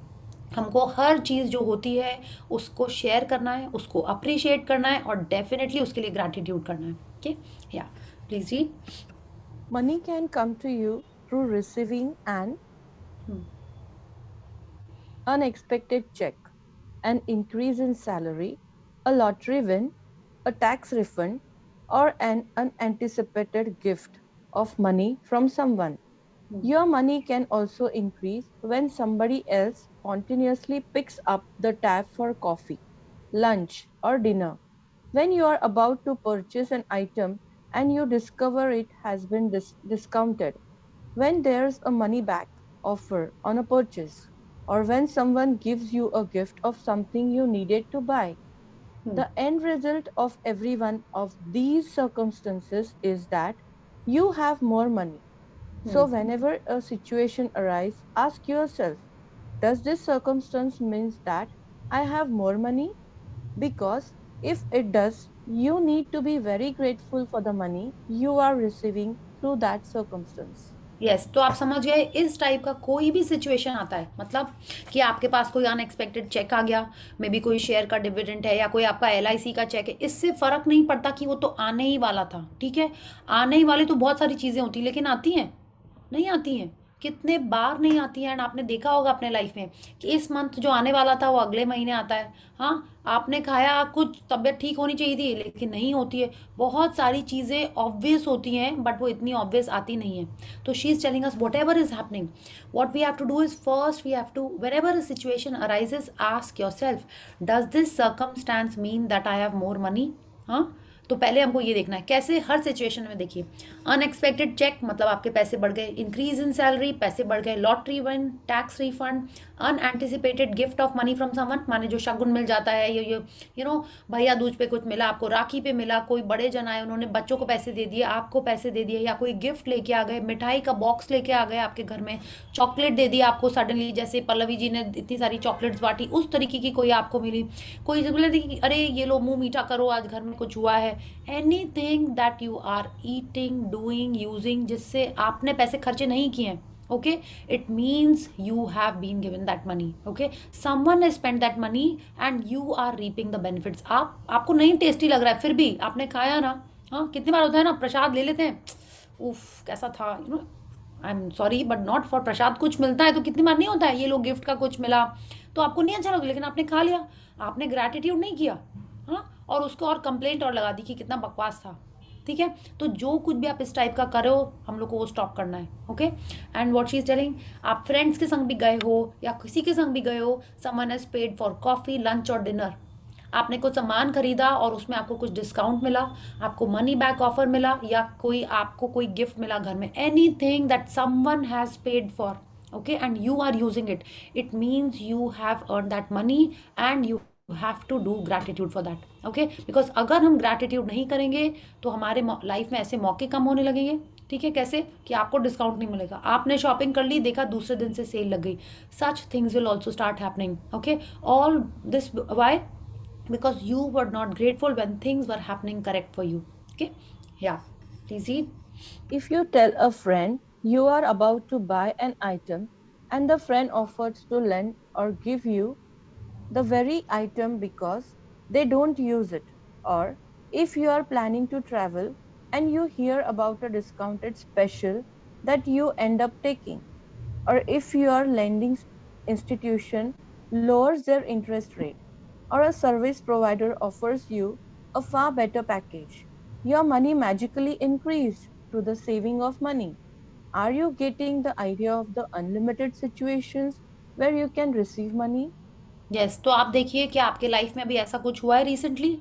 हमको हर चीज़ जो होती है उसको शेयर करना है, उसको अप्रिशिएट करना है और डेफिनेटली उसके लिए ग्रैटिट्यूड करना है, ओके। या please read. Money can come to you through receiving an unexpected check, an increase in salary, a lottery win, a tax refund, or an unanticipated gift of money from someone. Your money can also increase when somebody else continuously picks up the tab for coffee, lunch, or dinner. When you are about to purchase an item and you discover it has been discounted, when there's a money back offer on a purchase, or when someone gives you a gift of something you needed to buy. The end result of every one of these circumstances is that you have more money. So whenever a situation arises, ask yourself, does this circumstance means that I have more money? Because if it does, you need to be very grateful for the money you are receiving through that circumstance. Yes, तो आप समझ गए, इस type का कोई भी situation आता है, मतलब कि आपके पास कोई अनएक्सपेक्टेड चेक आ गया, मे बी कोई शेयर का डिविडेंड है या कोई आपका LIC का चेक है, इससे फ़र्क नहीं पड़ता कि वो तो आने ही वाला था, ठीक है। आने ही वाली तो बहुत सारी चीज़ें होती हैं, लेकिन आती हैं नहीं आती हैं, कितने बार नहीं आती है। एंड आपने देखा होगा अपने लाइफ में कि इस मंथ जो आने वाला था वो अगले महीने आता है। हाँ, आपने खाया कुछ, तबीयत ठीक होनी चाहिए थी लेकिन नहीं होती है। बहुत सारी चीज़ें ऑब्वियस होती हैं बट वो इतनी ऑब्वियस आती नहीं है। तो she is telling us what ever is happening, what we have to do is first we have to, whenever a situation arises, ask yourself, does this circumstance mean that I have more money? हाँ, तो पहले हमको ये देखना है कैसे हर situation में। देखिए, अनएक्सपेक्टेड चेक मतलब आपके पैसे बढ़ गए, इंक्रीज इन सैलरी पैसे बढ़ गए, lottery one, tax refund, unanticipated gift of money from someone, माने जो शगुन मिल जाता है, ये यू नो भैया दूज पे कुछ मिला आपको, राखी पे मिला, कोई बड़े जन आए उन्होंने बच्चों को पैसे दे दिए, आपको पैसे दे दिए, या कोई गिफ्ट लेके आ गए, मिठाई का बॉक्स लेके आ गए आपके घर में, चॉकलेट दे दिया आपको सडनली, जैसे पल्लवी जी ने इतनी सारी चॉकलेट्स बांटी उस तरीके की कोई आपको मिली। कोई बोले कि अरे ये लो मुंह मीठा करो आज घर में कुछ हुआ है। Anything that you are eating, doing, using, जिससे आपने पैसे खर्चे नहीं किए हैं, okay, it means you have been given that money, okay, someone has spent that money and you are reaping the benefits। आपको नहीं टेस्टी लग रहा है फिर भी आपने खाया ना। हाँ, कितनी बार होता है ना, प्रसाद ले लेते हैं, उफ कैसा था, I am sorry but not for prasad, कुछ मिलता है तो कितनी बार नहीं होता है, ये लोग गिफ्ट का कुछ मिला तो आपको नहीं अच्छा लगा लेकिन आपने खा लिया, आपने ग्रैटिट्यूड नहीं किया। हाँ, और उसको और कंप्लेंट और लगा दी कि कितना बकवास था। ठीक है, तो जो कुछ भी आप इस टाइप का करो हम लोग को वो स्टॉप करना है। Okay, and what she is telling, आप फ्रेंड्स के संग भी गए हो या किसी के संग भी गए हो, someone has paid for coffee, lunch और डिनर, आपने कुछ सामान खरीदा और उसमें आपको कुछ डिस्काउंट मिला, आपको मनी बैक ऑफर मिला, या कोई आपको कोई गिफ्ट मिला घर में, anything that someone has paid for, okay, and you are using it, it means you have earned that money and you have to do gratitude for that, okay, because अगर हम gratitude नहीं करेंगे तो हमारे life में ऐसे मौके कम होने लगेंगे। ठीक है, कैसे कि आपको डिस्काउंट नहीं मिलेगा, आपने शॉपिंग कर ली, देखा दूसरे दिन से सेल लग गई, such things will also start happening. Okay, all this why, because you were not grateful when things were happening correct for you। okay, yeah, please see। If you tell a friend you are about to buy an item and the friend offers to lend or give you the very item because they don't use it, or if you are planning to travel and you hear about a discounted special that you end up taking, or if your lending institution lowers their interest rate, or a service provider offers you a far better package, your money magically increased through the saving of money. Are you getting the idea of the unlimited situations where you can receive money? Yes, तो आप देखिए कि आपके life में अभी ऐसा कुछ हुआ है recently.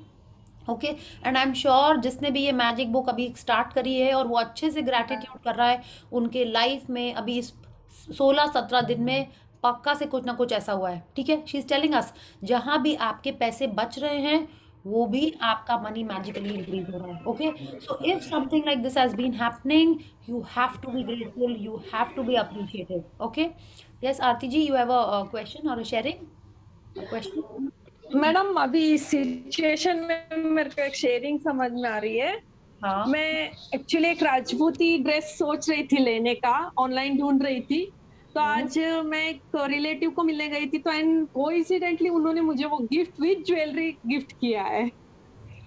Okay, and I am sure जिसने भी ये मैजिक बुक अभी स्टार्ट करी है और वो अच्छे से ग्रैटिट्यूड कर रहा है, उनके लाइफ में अभी इस 16-17 दिन में पक्का से कुछ ना कुछ ऐसा हुआ है। ठीक है, शी इज टेलिंग अस, जहाँ भी आपके पैसे बच रहे हैं वो भी आपका मनी मैजिकली इंक्रीज हो रहा है। Okay, so if something like this has been happening, you have to be grateful, you have to be appreciative. Okay, yes Aarti ji, you have a question और अ शेयरिंग क्वेश्चन? मैडम अभी इस situation में मेरे को एक शेयरिंग समझ में आ रही है। हाँ, मैं एक्चुअली एक राजपूती ड्रेस सोच रही थी लेने का, ऑनलाइन ढूंढ रही थी, तो आज मैं एक रिलेटिव को मिलने गई थी, तो एंड कोइंसिडेंटली उन्होंने मुझे वो गिफ्ट विद ज्वेलरी गिफ्ट किया है।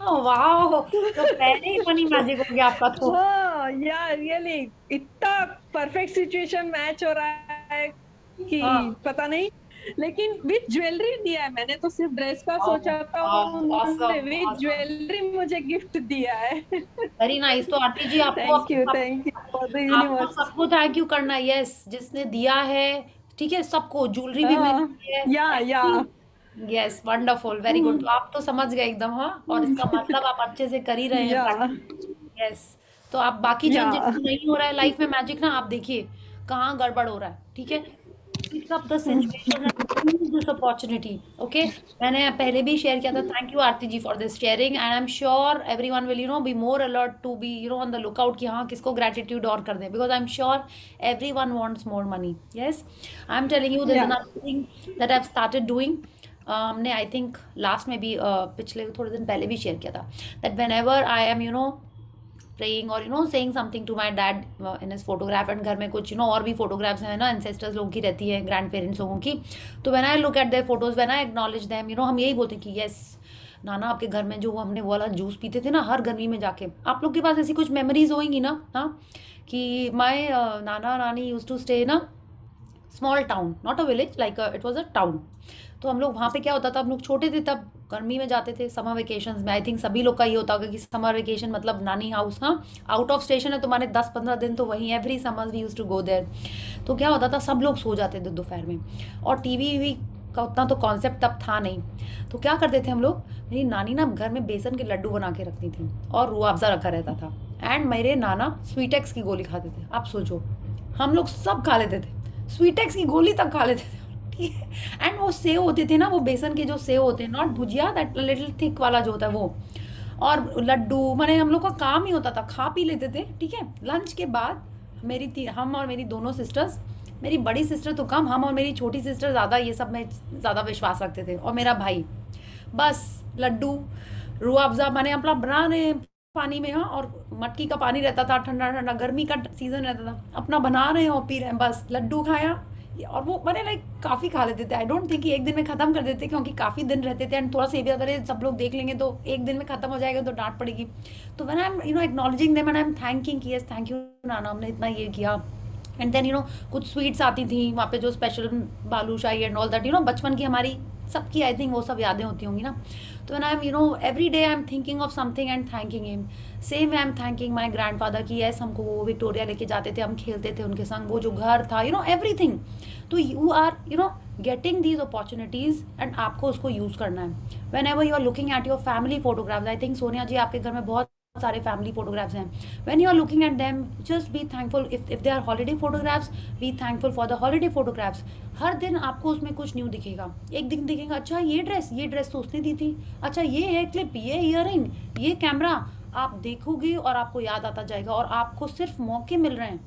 वाह, तो पहले ही मनी मैजिक हो गया आपका तो। हाँ यार, रियली इतना परफेक्ट सिचुएशन मैच हो रहा है कि हाँ, पता नहीं, लेकिन विद ज्वेलरी दिया है। मैंने तो सिर्फ ड्रेस का वाह, सोचा था, वाह, उन्होंने awesome, विद awesome, ज्वेलरी मुझे गिफ्ट दिया है। Very nice. तो आरती जी आपको थैंक यू फॉर द आपको यूनिवर्स। सबको थैंक यू करना है। यस, जिसने दिया है, ठीक है, सबको ज्वेलरी भी मिली है। या यस, वंडरफुल, वेरी गुड। तो आप तो समझ गए एकदम। हाँ, और इसका मतलब आप अच्छे से कर ही रहे हैं या प्रैक्टिस। यस, तो आप बाकी जन जिनको नहीं हो रहा है लाइफ में मैजिक ना, आप देखिए कहाँ गड़बड़ हो रहा है। ठीक है, pick up the situation and use this opportunity। okay, मैंने पहले भी शेयर किया था। Thank you Aarti ji for this sharing, and I am sure everyone will be more alert to be on the lookout कि हाँ किसको ग्रेटिट्यूड और कर दें, because I am sure everyone wants more money. Yes, I am telling you, there is another thing that I have started doing. हमने I think last में भी पिछले थोड़े दिन पहले भी शेयर किया था that when ever I am praying or saying something to my dad in his photograph, and घर में कुछ और भी फोटोग्राफ्स हैं ना ancestors लोगों की रहती है, ग्रैंड पेरेंट्स लोगों की, तो when I look at their photos, when I acknowledge them, हम यही बोलते हैं कि yes नाना, आपके घर में जो हमने वो वाला जूस पीते थे ना हर गर्मी में जाके, आप लोग के पास ऐसी कुछ मेमोरीज होंगी ना। हाँ, कि माय नाना नानी यूज टू स्टे ना small town, not a village, like it was a town. तो हम लोग वहाँ पे क्या होता था, हम लोग छोटे थे तब, गर्मी में जाते थे समर वेकेशंस में। आई थिंक सभी लोग का ये होता होगा कि समर वेकेशन मतलब नानी हाउस। हाँ, आउट ऑफ स्टेशन है तुम्हारे 10-15 दिन तो वहीं, every summer we use to go there. तो क्या होता था, सब लोग सो जाते थे दोपहर में, और टीवी वी का उतना तो कॉन्सेप्ट तब था नहीं। तो क्या करते थे हम लोग, मेरी नानी ना घर में बेसन के लड्डू बना के रखती थी, और रूह अफ़ज़ा रखा रहता था, एंड मेरे नाना स्वीटेक्स की गोली खाते थे। आप सोचो, हम लोग सब खा लेते थे, स्वीटेक्स की गोली तक खा लेते थे। ठीक है, एंड वो सेव होते थे ना, वो बेसन के जो सेव होते हैं, not bhujia, that little thick वाला जो होता है वो, और लड्डू, माने हम लोग का काम ही होता था, खा पी लेते थे। ठीक है, लंच के बाद हम और मेरी दोनों सिस्टर्स, मेरी बड़ी सिस्टर तो कम, हम और मेरी छोटी सिस्टर ज़्यादा ये सब में ज़्यादा विश्वास रखते थे, और मेरा भाई, बस लड्डू, रूह अफ़ज़ा माने अपना बना रहे हैं पानी में। हाँ, और मटकी का पानी रहता था, ठंडा ठंडा, गर्मी का सीजन रहता था, अपना बना रहे हैं और पी रहे हैं, बस लड्डू खाया। और वो मैंने लाइक काफ़ी खा लेते थे। आई डोंट थिंक कि एक दिन में ख़त्म कर देते, क्योंकि काफ़ी दिन रहते थे, एंड थोड़ा सा ये भी अगर ये सब लोग देख लेंगे तो एक दिन में ख़त्म हो जाएगा तो डांट पड़ेगी। तो when I am acknowledging them and I M thanking कि यस थैंक यू नाना, हमने इतना ये किया। एंड देन कुछ स्वीट्स आती थी वहाँ पे, जो special balushahi and all that, बचपन की हमारी सबकी आई थिंक वो सब यादें होती होंगी ना। तो when I am every day I am thinking of something and thanking him. Same I am thanking my grandfather कि यस हमको वो विक्टोरिया लेके जाते थे, हम खेलते थे उनके संग, वो जो घर था, एवरीथिंग। तो you are getting these opportunities, and आपको उसको यूज़ करना है। Whenever you are looking at your family photographs, I think Sonia ji आपके घर में बहुत सारे फैमिली फोटोग्राफ्स हैं। when you are looking at them, just be thankful. if they are holiday photographs, be thankful for the holiday photographs. हर दिन आपको उसमें कुछ न्यू दिखेगा। एक दिन दिखेगा, अच्छा ये ड्रेस तो उसने दी थी, अच्छा ये हेयर क्लिप, ये ईयरिंग, ये कैमरा। आप देखोगे और आपको याद आता जाएगा, और आपको सिर्फ मौके मिल रहे हैं।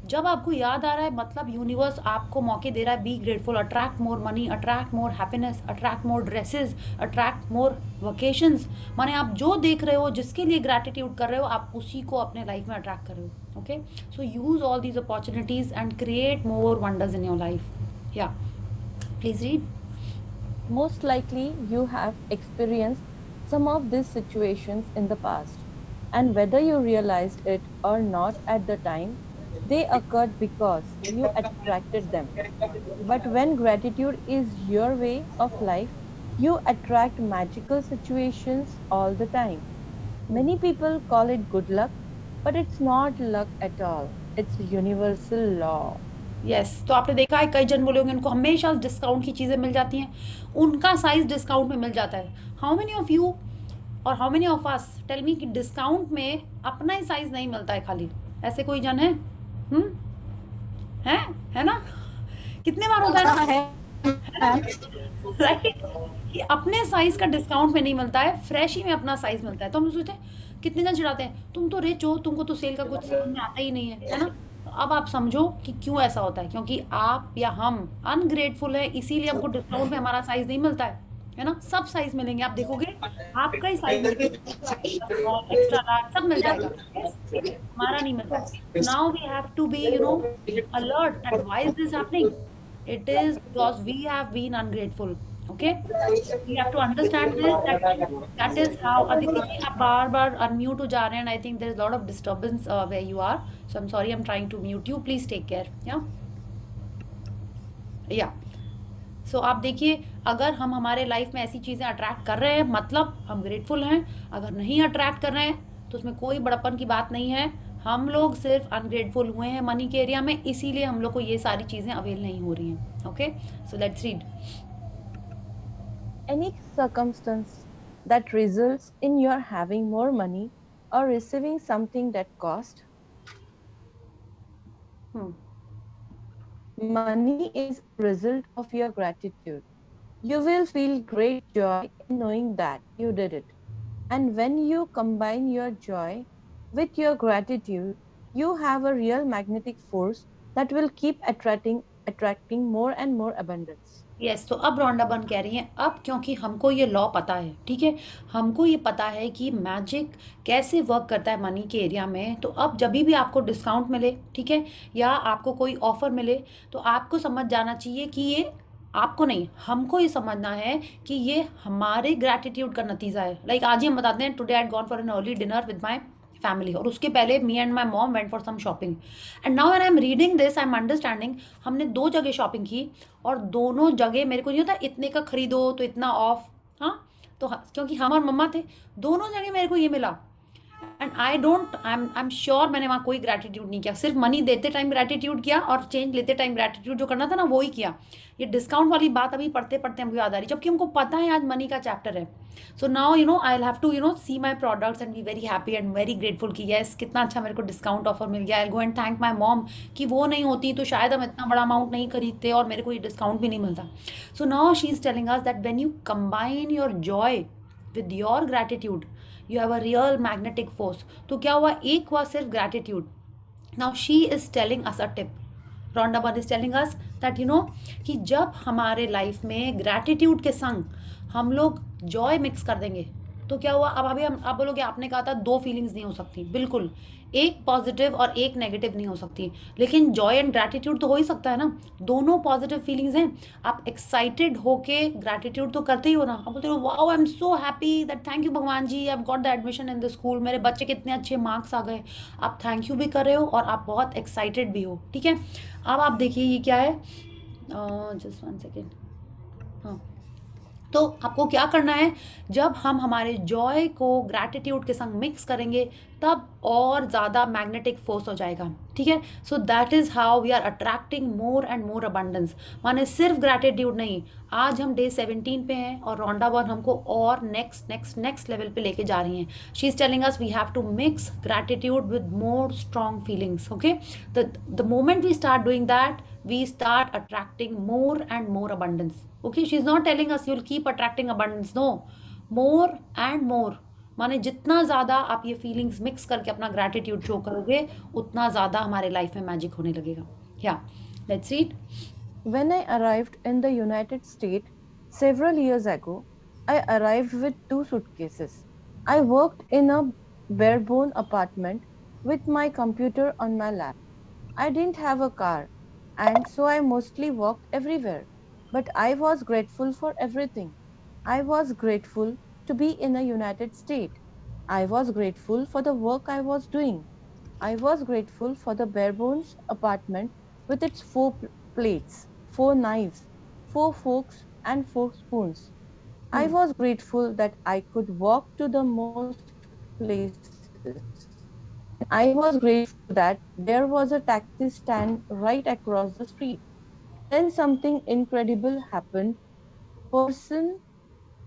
जब आपको याद आ रहा है, मतलब यूनिवर्स आपको मौके दे रहा है। Be grateful, attract more money, attract more happiness, attract more dresses, attract more vacations. माने आप जो देख रहे हो, जिसके लिए ग्रैटिट्यूड कर रहे हो, आप उसी को अपने लाइफ में अट्रैक्ट कर रहे हो। Okay, so use all these opportunities and create more wonders in your life. या please read. Most likely, you have experienced some of these situations in the past, and whether you realized it or not at the time, they occurred because you attracted them. But when gratitude is your way of life, you attract magical situations all the time. Many people call it good luck, but it's not luck at all. It's a universal law. Yes, तो आपने देखा है कई जन बोले होंगे उनको हमेशा डिस्काउंट की चीज़ें मिल जाती हैं, उनका साइज़ डिस्काउंट में मिल जाता है। हाउ मेनी ऑफ यू और how many of us tell me कि डिस्काउंट में अपना ही साइज़ नहीं मिलता है खाली? ऐसे कोई जन है? है ना? कितने बार होता है राइट, कि अपने साइज का डिस्काउंट में नहीं मिलता है, फ्रेश ही में अपना साइज मिलता है। तो हम सोचते हैं, कितने जन चिढ़ाते हैं, तुम तो रिच हो, तुमको तो सेल का कुछ समझ में आता ही नहीं है ना? तो अब आप समझो कि क्यों ऐसा होता है, क्योंकि आप या हम अनग्रेटफुल है, इसीलिए हमको डिस्काउंट में हमारा साइज नहीं मिलता है ना? सब साइज मिलेंगे, आप देखोगे आपका ही साइज एक्स्ट्रा लार्ज सब मिल जाएगा, हमारा नहीं मिलता। Now we have to be alert that why is this happening? It is because we have been ungrateful. Okay, we have to understand this, that is how। Aditi ji आप बार बार unmute हो जा रहे हैं, and I think there is a lot of disturbance where you are, so I'm sorry, I'm trying to mute you, please take care। yeah सो आप देखिए, अगर हम हमारे लाइफ में ऐसी चीज़ें अट्रैक्ट कर रहे हैं, मतलब हम ग्रेटफुल हैं। अगर नहीं अट्रैक्ट कर रहे हैं तो उसमें कोई बड़प्पन की बात नहीं है, हम लोग सिर्फ अनग्रेटफुल हुए हैं मनी के एरिया में, इसीलिए हम लोग को ये सारी चीज़ें अवेल नहीं हो रही हैं। Okay, so let's read. Any circumstance that results in your having more money or receiving something that cost money is a result of your gratitude. You will feel great joy in knowing that you did it. And when you combine your joy with your gratitude, you have a real magnetic force that will keep attracting more and more abundance. Yes, तो अब Rhonda बन कह रही हैं, अब क्योंकि हमको ये लॉ पता है, ठीक है, हमको ये पता है कि मैजिक कैसे वर्क करता है मनी के एरिया में। तो अब जब भी आपको डिस्काउंट मिले, ठीक है, या आपको कोई ऑफर मिले, तो आपको समझ जाना चाहिए कि ये आपको नहीं, हमको ये समझना है कि ये हमारे ग्रैटिट्यूड का नतीजा है। लाइक आज ही हम बताते हैं, today I had gone for an early dinner with my family. और उसके पहले me and my mom went for some shopping. And now when I'm reading this, I'm understanding हमने 2 जगह शॉपिंग की और दोनों जगह मेरे को नहीं होता इतने का खरीदो तो इतना ऑफ, हाँ, तो क्योंकि हम और मम्मा थे, दोनों जगह मेरे को ये मिला। एंड आई एम श्योर मैंने वहाँ कोई ग्रैटिट्यूड नहीं किया, सिर्फ मनी देते टाइम ग्रैटिट्यूड किया और चेंज लेते टाइम ग्रैटिट्यूड जो करना था ना वो ही किया। ये डिस्काउंट वाली बात अभी पढ़ते पढ़ते हमको याद आ रही, जबकि हमको पता है आज मनी का चैप्टर है। So now you know I have to see my products and be very happy and very grateful कि यस कितना अच्छा मेरे को डिस्काउंट ऑफर मिल गया। I go and thank my mom कि वो नहीं होती तो शायद हम इतना बड़ा अमाउंट नहीं खरीदते और मेरे को ये डिस्काउंट भी नहीं मिलता। So now she is telling us that when you combine your Joy with your gratitude you have a real magnetic force। तो क्या हुआ, एक हुआ सिर्फ gratitude। now she is telling us a tip, Rhonda Byrne is telling us that कि जब हमारे life में gratitude के संग हम लोग joy मिक्स कर देंगे तो क्या हुआ। अब अभी हम आप बोलोगे आपने कहा था 2 फीलिंग्स नहीं हो सकती, बिल्कुल, एक पॉजिटिव और एक नेगेटिव नहीं हो सकती, लेकिन जॉय एंड ग्रैटिट्यूड तो हो ही सकता है ना, दोनों पॉजिटिव फीलिंग्स हैं। आप एक्साइटेड होके ग्रैटिट्यूड तो करते ही हो ना, आप बोलते हो wow I am so happy that thank you भगवान जी I have got the admission in the school, मेरे बच्चे के इतने अच्छे मार्क्स आ गए, आप थैंक यू भी कर रहे हो और आप बहुत एक्साइटेड भी हो, ठीक है। अब आप देखिए ये क्या है, जस्ट 1 सेकेंड, हाँ, तो आपको क्या करना है, जब हम हमारे जॉय को ग्रैटिट्यूड के संग मिक्स करेंगे तब और ज़्यादा मैग्नेटिक फोर्स हो जाएगा, ठीक है। So that is how we are attracting more and more abundance. माने सिर्फ ग्रैटिट्यूड नहीं, आज हम डे 17 पे हैं और रोंडा बर्न हमको और नेक्स्ट लेवल पे लेके जा रही हैं। She is telling us we have to mix gratitude with more strong feelings, okay. The moment we start doing that we start attracting more and more abundance, okay। she's not telling us you'll keep attracting abundance, no, more and more, माने जितना ज़्यादा आप ये feelings mix करके अपना gratitude show करोगे उतना ज़्यादा हमारे लाइफ में मैजिक होने लगेगा। या let's read. When I arrived in the United States several years ago, I arrived with 2 suitcases. I worked in a bare-bone apartment with my computer on my lap. I didn't have a car, and so I mostly walked everywhere. But I was grateful for everything. I was grateful to be in the United States. I was grateful for the work I was doing. I was grateful for the bare-bones apartment with its 4 plates, 4 knives, 4 forks, and 4 spoons. I was grateful that I could walk to the most places. I was grateful that there was a taxi stand right across the street. Then something incredible happened.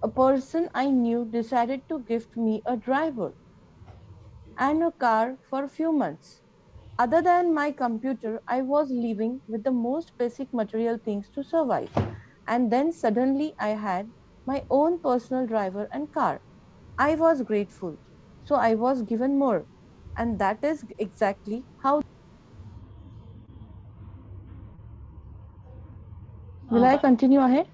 A person I knew decided to gift me a driver and a car for a few months. Other than my computer, I was living with the most basic material things to survive. And then suddenly I had my own personal driver and car. I was grateful, so I was given more. And that is exactly how. Will I continue ahead?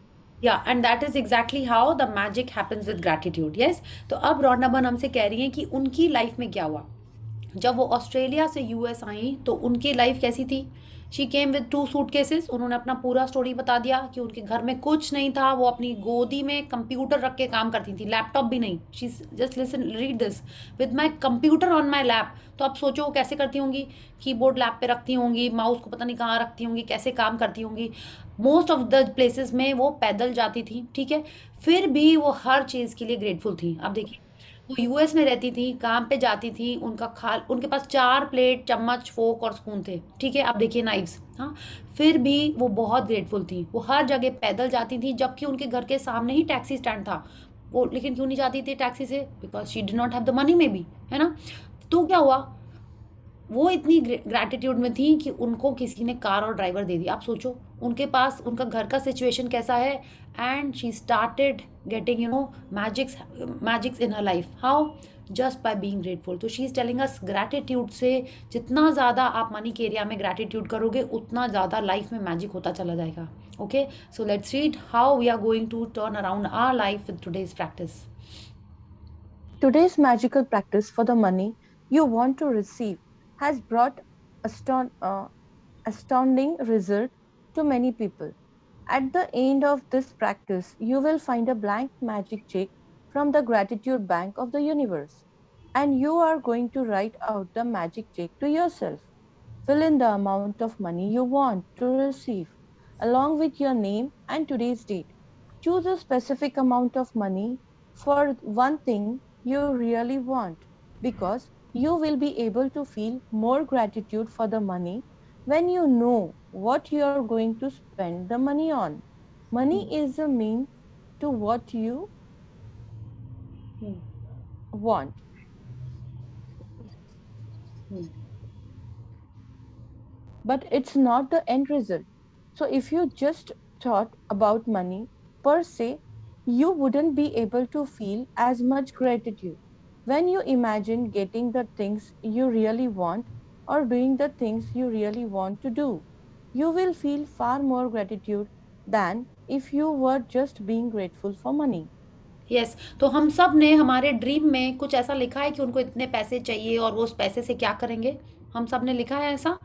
या and that is exactly how the magic happens with gratitude. Yes, तो अब Rhonda Byrne हमसे कह रही हैं कि उनकी life में क्या हुआ जब वो ऑस्ट्रेलिया से यूएस आई, तो उनकी लाइफ कैसी थी। शी केम विद 2 सूटकेसेस, उन्होंने अपना पूरा स्टोरी बता दिया कि उनके घर में कुछ नहीं था, वो अपनी गोदी में कंप्यूटर रख के काम करती थी, लैपटॉप भी नहीं। She just listen read this, with my computer on my lap. तो आप सोचो वो कैसे करती होंगी, कीबोर्ड लैप पे रखती होंगी, माउस को पता नहीं कहाँ रखती होंगी, कैसे काम करती होंगी। मोस्ट ऑफ द प्लेसेस में वो पैदल जाती थी, ठीक है, फिर भी वो हर चीज़ के लिए ग्रेटफुल थी। अब देखिए वो यूएस में रहती थी, काम पे जाती थी, उनके पास 4 प्लेट, चम्मच, फोक और स्पून थे, ठीक है। अब देखिए नाइफ्स, हाँ, फिर भी वो बहुत ग्रेटफुल थी। वो हर जगह पैदल जाती थी, जबकि उनके घर के सामने ही टैक्सी स्टैंड था। वो लेकिन क्यों नहीं जाती थी टैक्सी से, because she did not have the money may be, है ना। तो क्या हुआ, वो इतनी ग्रैटिट्यूड में थी कि उनको किसी ने कार और ड्राइवर दे दिया। आप सोचो उनके पास उनका घर का सिचुएशन कैसा है, and she started getting magics in her life. How, just by being grateful. तो she is telling us gratitude से जितना ज़्यादा आप मनी के एरिया में ग्रैटिट्यूड करोगे उतना ज़्यादा लाइफ में मैजिक होता चला जाएगा। Okay, so let's read how we are going to turn around our life with today's practice. Today's magical practice for the money you want to receive has brought astounding result to many people. At the end of this practice, you will find a blank magic check from the gratitude bank of the universe. and you are going to write out the magic check to yourself. Fill in the amount of money you want to receive, along with your name and today's date. Choose a specific amount of money for one thing you really want, because you will be able to feel more gratitude for the money when you know what you are going to spend the money on. Money is a means to what you Hmm. want. Hmm. But it's not the end result. So if you just thought about money per se, you wouldn't be able to feel as much gratitude. When you imagine getting the things you really want or doing the things you really want to do, you will feel far more gratitude than if you were just being grateful for money. Yes, तो हम सब ने हमारे dream में कुछ ऐसा लिखा है कि उनको इतने पैसे चाहिए और वो उस पैसे से क्या करेंगे? हम सब ने लिखा है ऐसा?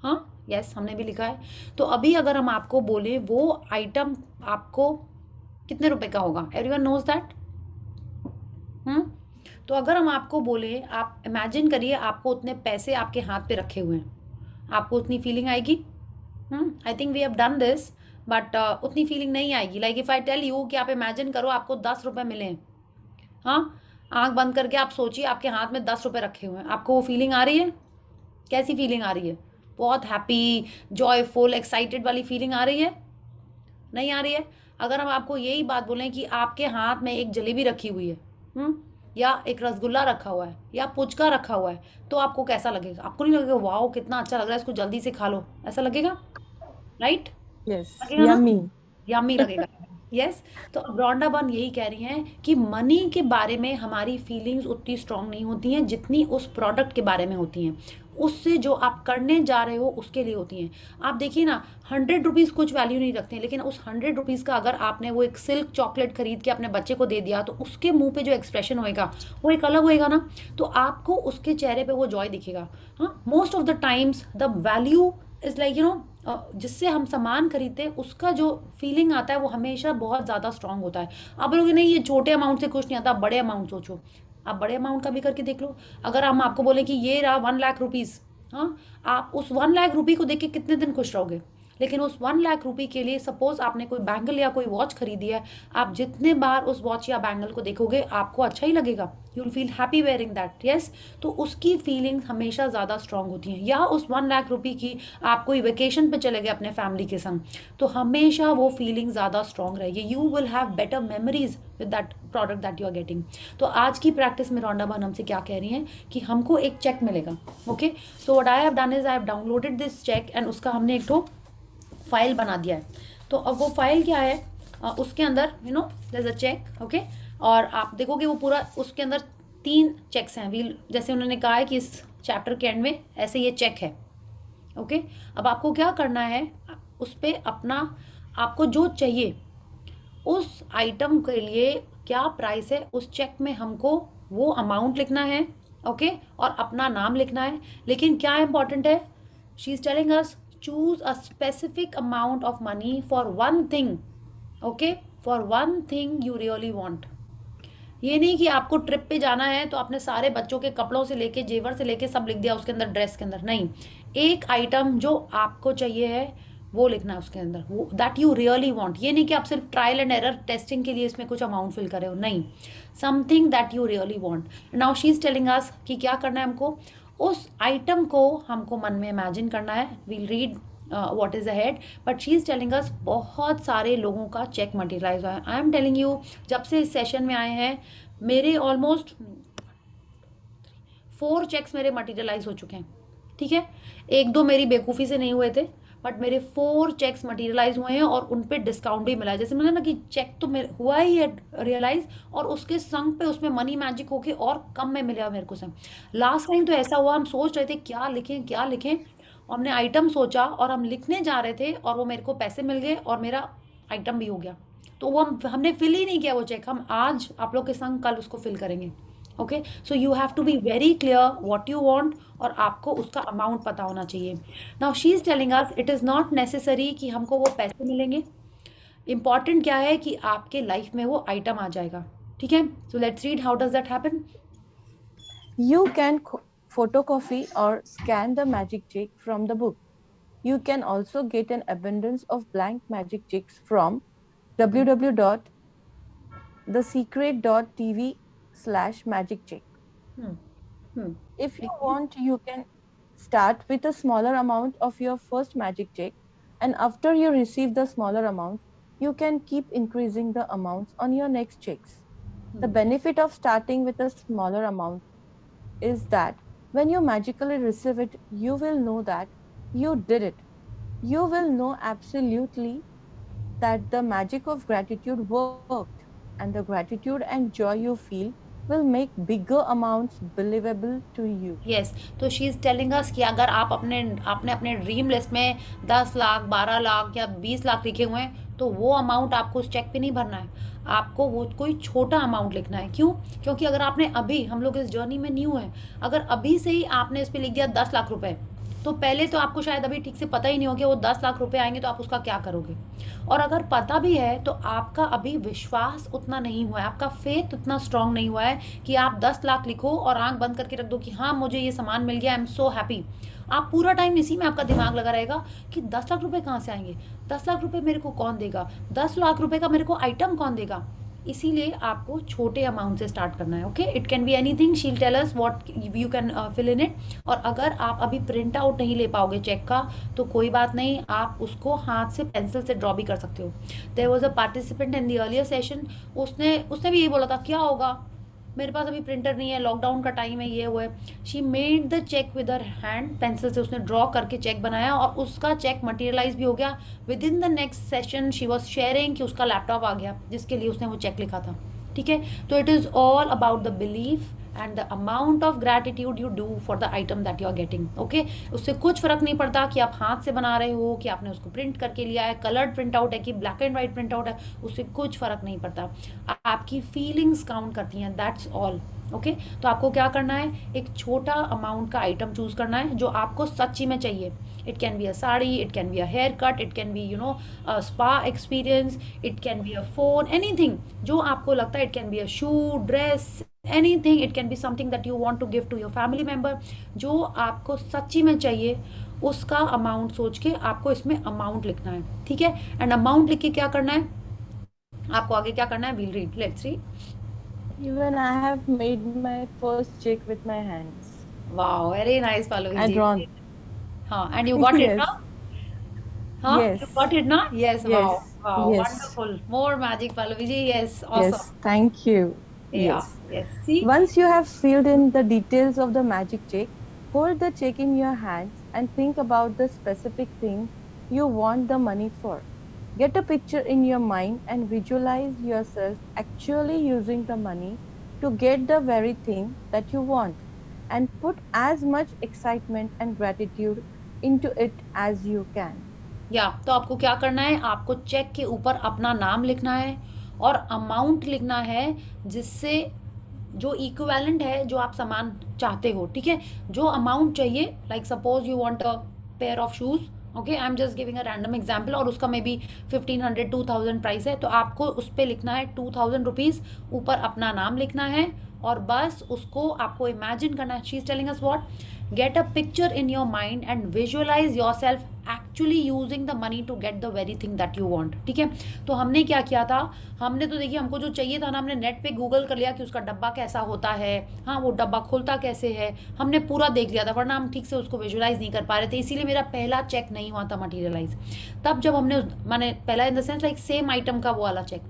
हाँ, यस, हमने भी लिखा है। तो अभी अगर हम आपको बोले वो आइटम आपको कितने रुपए का होगा? Everyone knows that? तो अगर हम आपको बोले, आप इमेजिन करिए आपको उतने पैसे आपके हाथ पे रखे हुए हैं, आपको उतनी फीलिंग आएगी? I think we have done this, but उतनी फीलिंग नहीं आएगी। Like if I tell you कि आप इमेजिन करो आपको 10 रुपए मिले, हाँ, आंख बंद करके आप सोचिए आपके हाथ में 10 रुपए रखे हुए हैं, आपको वो फीलिंग आ रही है? कैसी फीलिंग आ रही है? बहुत हैप्पी, जॉयफुल, एक्साइटेड वाली फीलिंग आ रही है? नहीं आ रही है? अगर हम आपको यही बात बोलें कि आपके हाथ में एक जलेबी रखी हुई है, या एक रसगुल्ला रखा हुआ है या पुचका रखा हुआ है, तो आपको कैसा लगेगा? आपको नहीं लगेगा वाओ कितना अच्छा लग रहा है, इसको जल्दी से खा लो, ऐसा लगेगा? राइट? Yes, लगेगा ना? yummy. यम्मी लगेगा। यस, तो अब रॉन्डा बर्न यही कह रही हैं कि मनी के बारे में हमारी फीलिंग्स उतनी स्ट्रांग नहीं होती हैं जितनी उस प्रोडक्ट के बारे में होती हैं, उससे जो आप करने जा रहे हो उसके लिए होती हैं। आप देखिए ना, 100 रुपीज़ कुछ वैल्यू नहीं रखते हैं, लेकिन उस 100 रुपीज़ का अगर आपने वो एक सिल्क चॉकलेट खरीद के अपने बच्चे को दे दिया तो उसके मुंह पे जो एक्सप्रेशन होएगा वो एक अलग होएगा ना, तो आपको उसके चेहरे पे वो जॉय दिखेगा। हाँ, most of the times the value is like जिससे हम सामान खरीदते हैं उसका जो फीलिंग आता है वो हमेशा बहुत ज़्यादा स्ट्रांग होता है। आप बोलोगे नहीं ये छोटे अमाउंट से कुछ नहीं आता, आप बड़े अमाउंट सोचो, आप बड़े अमाउंट का भी करके देख लो। अगर हम आपको बोले कि ये रहा 1 लाख रुपीज़, हाँ, आप उस 1 लाख रुपये को देख के कितने दिन खुश रहोगे? लेकिन उस 1 लाख रुपये के लिए सपोज आपने कोई बैंगल या कोई वॉच खरीदी है, आप जितने बार उस वॉच या बैंगल को देखोगे आपको अच्छा ही लगेगा, you will feel happy wearing that. Yes, तो उसकी फीलिंग्स हमेशा ज़्यादा स्ट्रांग होती हैं। या उस 1 लाख रुपये की आप कोई वेकेशन पे चले गए अपने फैमिली के संग, तो हमेशा वो फीलिंग ज़्यादा स्ट्रांग रहेगी, you will have better memories with that product that you are getting. तो आज की प्रैक्टिस में रॉन्डा बर्न हमसे क्या कह रही हैं कि हमको एक चेक मिलेगा। Okay, so what I have done is I have downloaded this cheque and उसका हमने एक तो फाइल बना दिया है। तो अब वो फाइल क्या है, उसके अंदर there is a cheque, okay, और आप देखोगे वो पूरा उसके अंदर 3 चेक्स हैं। वील जैसे उन्होंने कहा है कि इस चैप्टर के एंड में ऐसे ये चेक है। ओके, अब आपको क्या करना है, उस पर अपना आपको जो चाहिए उस आइटम के लिए क्या प्राइस है उस चेक में हमको वो अमाउंट लिखना है। ओके, और अपना नाम लिखना है। लेकिन क्या इंपॉर्टेंट है, she is telling us choose a specific amount of money for one thing, okay, for one thing you really want। ये नहीं कि आपको ट्रिप पे जाना है तो आपने सारे बच्चों के कपड़ों से लेके जेवर से लेके सब लिख दिया उसके अंदर, ड्रेस के अंदर नहीं, एक आइटम जो आपको चाहिए है वो लिखना है उसके अंदर, वो दैट यू रियली वांट। ये नहीं कि आप सिर्फ ट्रायल एंड एरर टेस्टिंग के लिए इसमें कुछ अमाउंट फिल कर रहे हो, नहीं, something that you really want. Now she is telling अस कि क्या करना है हमको, उस आइटम को हमको मन में इमेजिन करना है। We'll read what is ahead, but she is telling us बहुत सारे लोगों का चेक मटेरियलाइज हुआ है। आई एम टेलिंग यू, जब से इस सेशन में आए हैं मेरे ऑलमोस्ट 4 चेक्स मेरे मटेरियलाइज हो चुके हैं। ठीक है, 1-2 मेरी बेवकूफ़ी से नहीं हुए थे, बट मेरे 4 चेक्स मटेरियलाइज हुए हैं और उन पे डिस्काउंट भी मिला है। जैसे मैंने ना कि चेक तो मेरे हुआ ही है रियलाइज, और उसके संग पे उसमें मनी मैजिक होके और कम में मिला मेरे को से। लास्ट टाइम तो ऐसा हुआ, हम सोच रहे थे क्या लिखें क्या लिखें, और हमने आइटम सोचा और हम लिखने जा रहे थे और वो मेरे को पैसे मिल गए और मेरा आइटम भी हो गया। तो वो हमने फिल ही नहीं किया वो चेक, हम आज आप लोग के संग कल उसको फिल करेंगे। Okay, so you have to be very clear what you want, और आपको उसका अमाउंट पता होना चाहिए। Now she is telling us it is not necessary कि हमको वो पैसे मिलेंगे, इंपॉर्टेंट क्या है कि आपके लाइफ में वो आइटम आ जाएगा। ठीक है, सो let's read how does that happen. You can photocopy or scan the magic check from the book. You can also get an abundance of blank magic checks from www.thesecret.tv/magiccheck. Hmm. Hmm. If you देखिए, want, you can start with a smaller amount of your first magic check, and after you receive the smaller amount, you can keep increasing the amounts on your next checks. The Hmm. benefit of starting with a smaller amount is that when you magically receive it, you will know that you did it. You will know absolutely that the magic of gratitude worked, and the gratitude and joy you feel will make bigger amounts believable to you. Yes, तो she is telling अस कि अगर आप अपने आपने अपने dream list में 10 लाख, 12 लाख या 20 लाख लिखे हुए हैं, तो वो अमाउंट आपको उस चेक पे नहीं भरना है। आपको वो कोई छोटा अमाउंट लिखना है। क्यों? क्योंकि अगर आपने अभी, हम लोग इस जर्नी में न्यू हैं, अगर अभी से ही आपने इस पे लिख दिया 10 लाख रुपए, तो पहले तो आपको शायद अभी ठीक से पता ही नहीं हो कि वो 10 लाख रुपए आएंगे तो आप उसका क्या करोगे। और अगर पता भी है तो आपका अभी विश्वास उतना नहीं हुआ है, आपका फेथ उतना स्ट्रांग नहीं हुआ है कि आप 10 लाख लिखो और आंख बंद करके रख दो कि हाँ मुझे ये सामान मिल गया, आई एम सो हैप्पी। आप पूरा टाइम इसी में आपका दिमाग लगा रहेगा कि 10 लाख रुपए कहाँ से आएंगे, 10 लाख रुपए मेरे को कौन देगा, 10 लाख रुपए का मेरे को आइटम कौन देगा। इसीलिए आपको छोटे अमाउंट से स्टार्ट करना है। Okay, it can be anything, she will tell us what you can fill in it. और अगर आप अभी प्रिंट आउट नहीं ले पाओगे चेक का, तो कोई बात नहीं, आप उसको हाथ से पेंसिल से ड्रॉ भी कर सकते हो। There was a participant in the earlier session, उसने उसने भी यही बोला था, क्या होगा, मेरे पास अभी प्रिंटर नहीं है, लॉकडाउन का टाइम है, ये वो है। She made the cheque with her hand, pencil से उसने ड्रॉ करके चेक बनाया और उसका चेक मटेरियलाइज भी हो गया। With in the next session she was sharing कि उसका लैपटॉप आ गया जिसके लिए उसने वो चेक लिखा था। ठीक है, तो it is all about the belief and the amount of gratitude you do for the item that you are getting. Okay, उससे कुछ फर्क नहीं पड़ता कि आप हाथ से बना रहे हो, कि आपने उसको प्रिंट करके लिया है, कलर्ड प्रिंट आउट है कि black and white print out है, उससे कुछ फर्क नहीं पड़ता। आपकी फीलिंग्स काउंट करती हैं, दैट्स ऑल। ओके, तो आपको क्या करना है, एक छोटा अमाउंट का आइटम चूज करना है जो आपको सच्ची में चाहिए। It can be a sari, it can be a haircut, it can be spa experience, it can be a phone, anything जो आपको लगता है। It can be a shoe, dress, anything, it can be something that you want to give to your family member. जो आपको सच्ची में चाहिए उसका अमाउंट सोच के आपको इसमें अमाउंट लिखना है। ठीक है, एंड अमाउंट लिख के क्या करना है, आपको आगे क्या करना है, we'll read, let's read. Even I have made my first check with my hands. Wow, very nice I Pallavi drawn. जी। हाँ, and you got it Yes, ना, हाँ yes, यू गॉट इट ना, yes, wow, yes, wow, yes, wonderful, more magic Pallavi ji, yes, yes. Awesome, Thank you. या, Yes. Yes, see, Once you have filled in the details of the magic check, hold the check in your hands and think about the specific thing you want the money for. Get a picture in your mind and visualize yourself actually using the money to get the very thing that you want, and put as much excitement and gratitude into it as you can. या, तो आपको क्या करना है, आपको check के ऊपर अपना नाम लिखना है और अमाउंट लिखना है जिससे जो इक्विवेलेंट है, जो आप सामान चाहते हो। ठीक है, जो अमाउंट चाहिए, like suppose you want a pair of shoes, okay, I am just giving a random example, और उसका मे बी 1500 2000 प्राइस है, तो आपको उस पर लिखना है 2000 रुपीज़, ऊपर अपना नाम लिखना है और बस उसको आपको इमेजिन करना है। She is telling us what, get a picture in your mind and visualize yourself actually using the money to get the very thing that you want. ठीक है, तो हमने क्या किया था, हमने तो देखिए हमको जो चाहिए था ना, हमने नेट पे गूगल कर लिया कि उसका डब्बा कैसा होता है, हाँ वो डब्बा खुलता कैसे है, हमने पूरा देख लिया था, वरना हम ठीक से उसको विजुअलाइज नहीं कर पा रहे थे, इसीलिए मेरा पहला चेक नहीं हुआ था मटीरियलाइज। तब जब हमने मैंने पहला in the sense like same item का वो वाला चेक,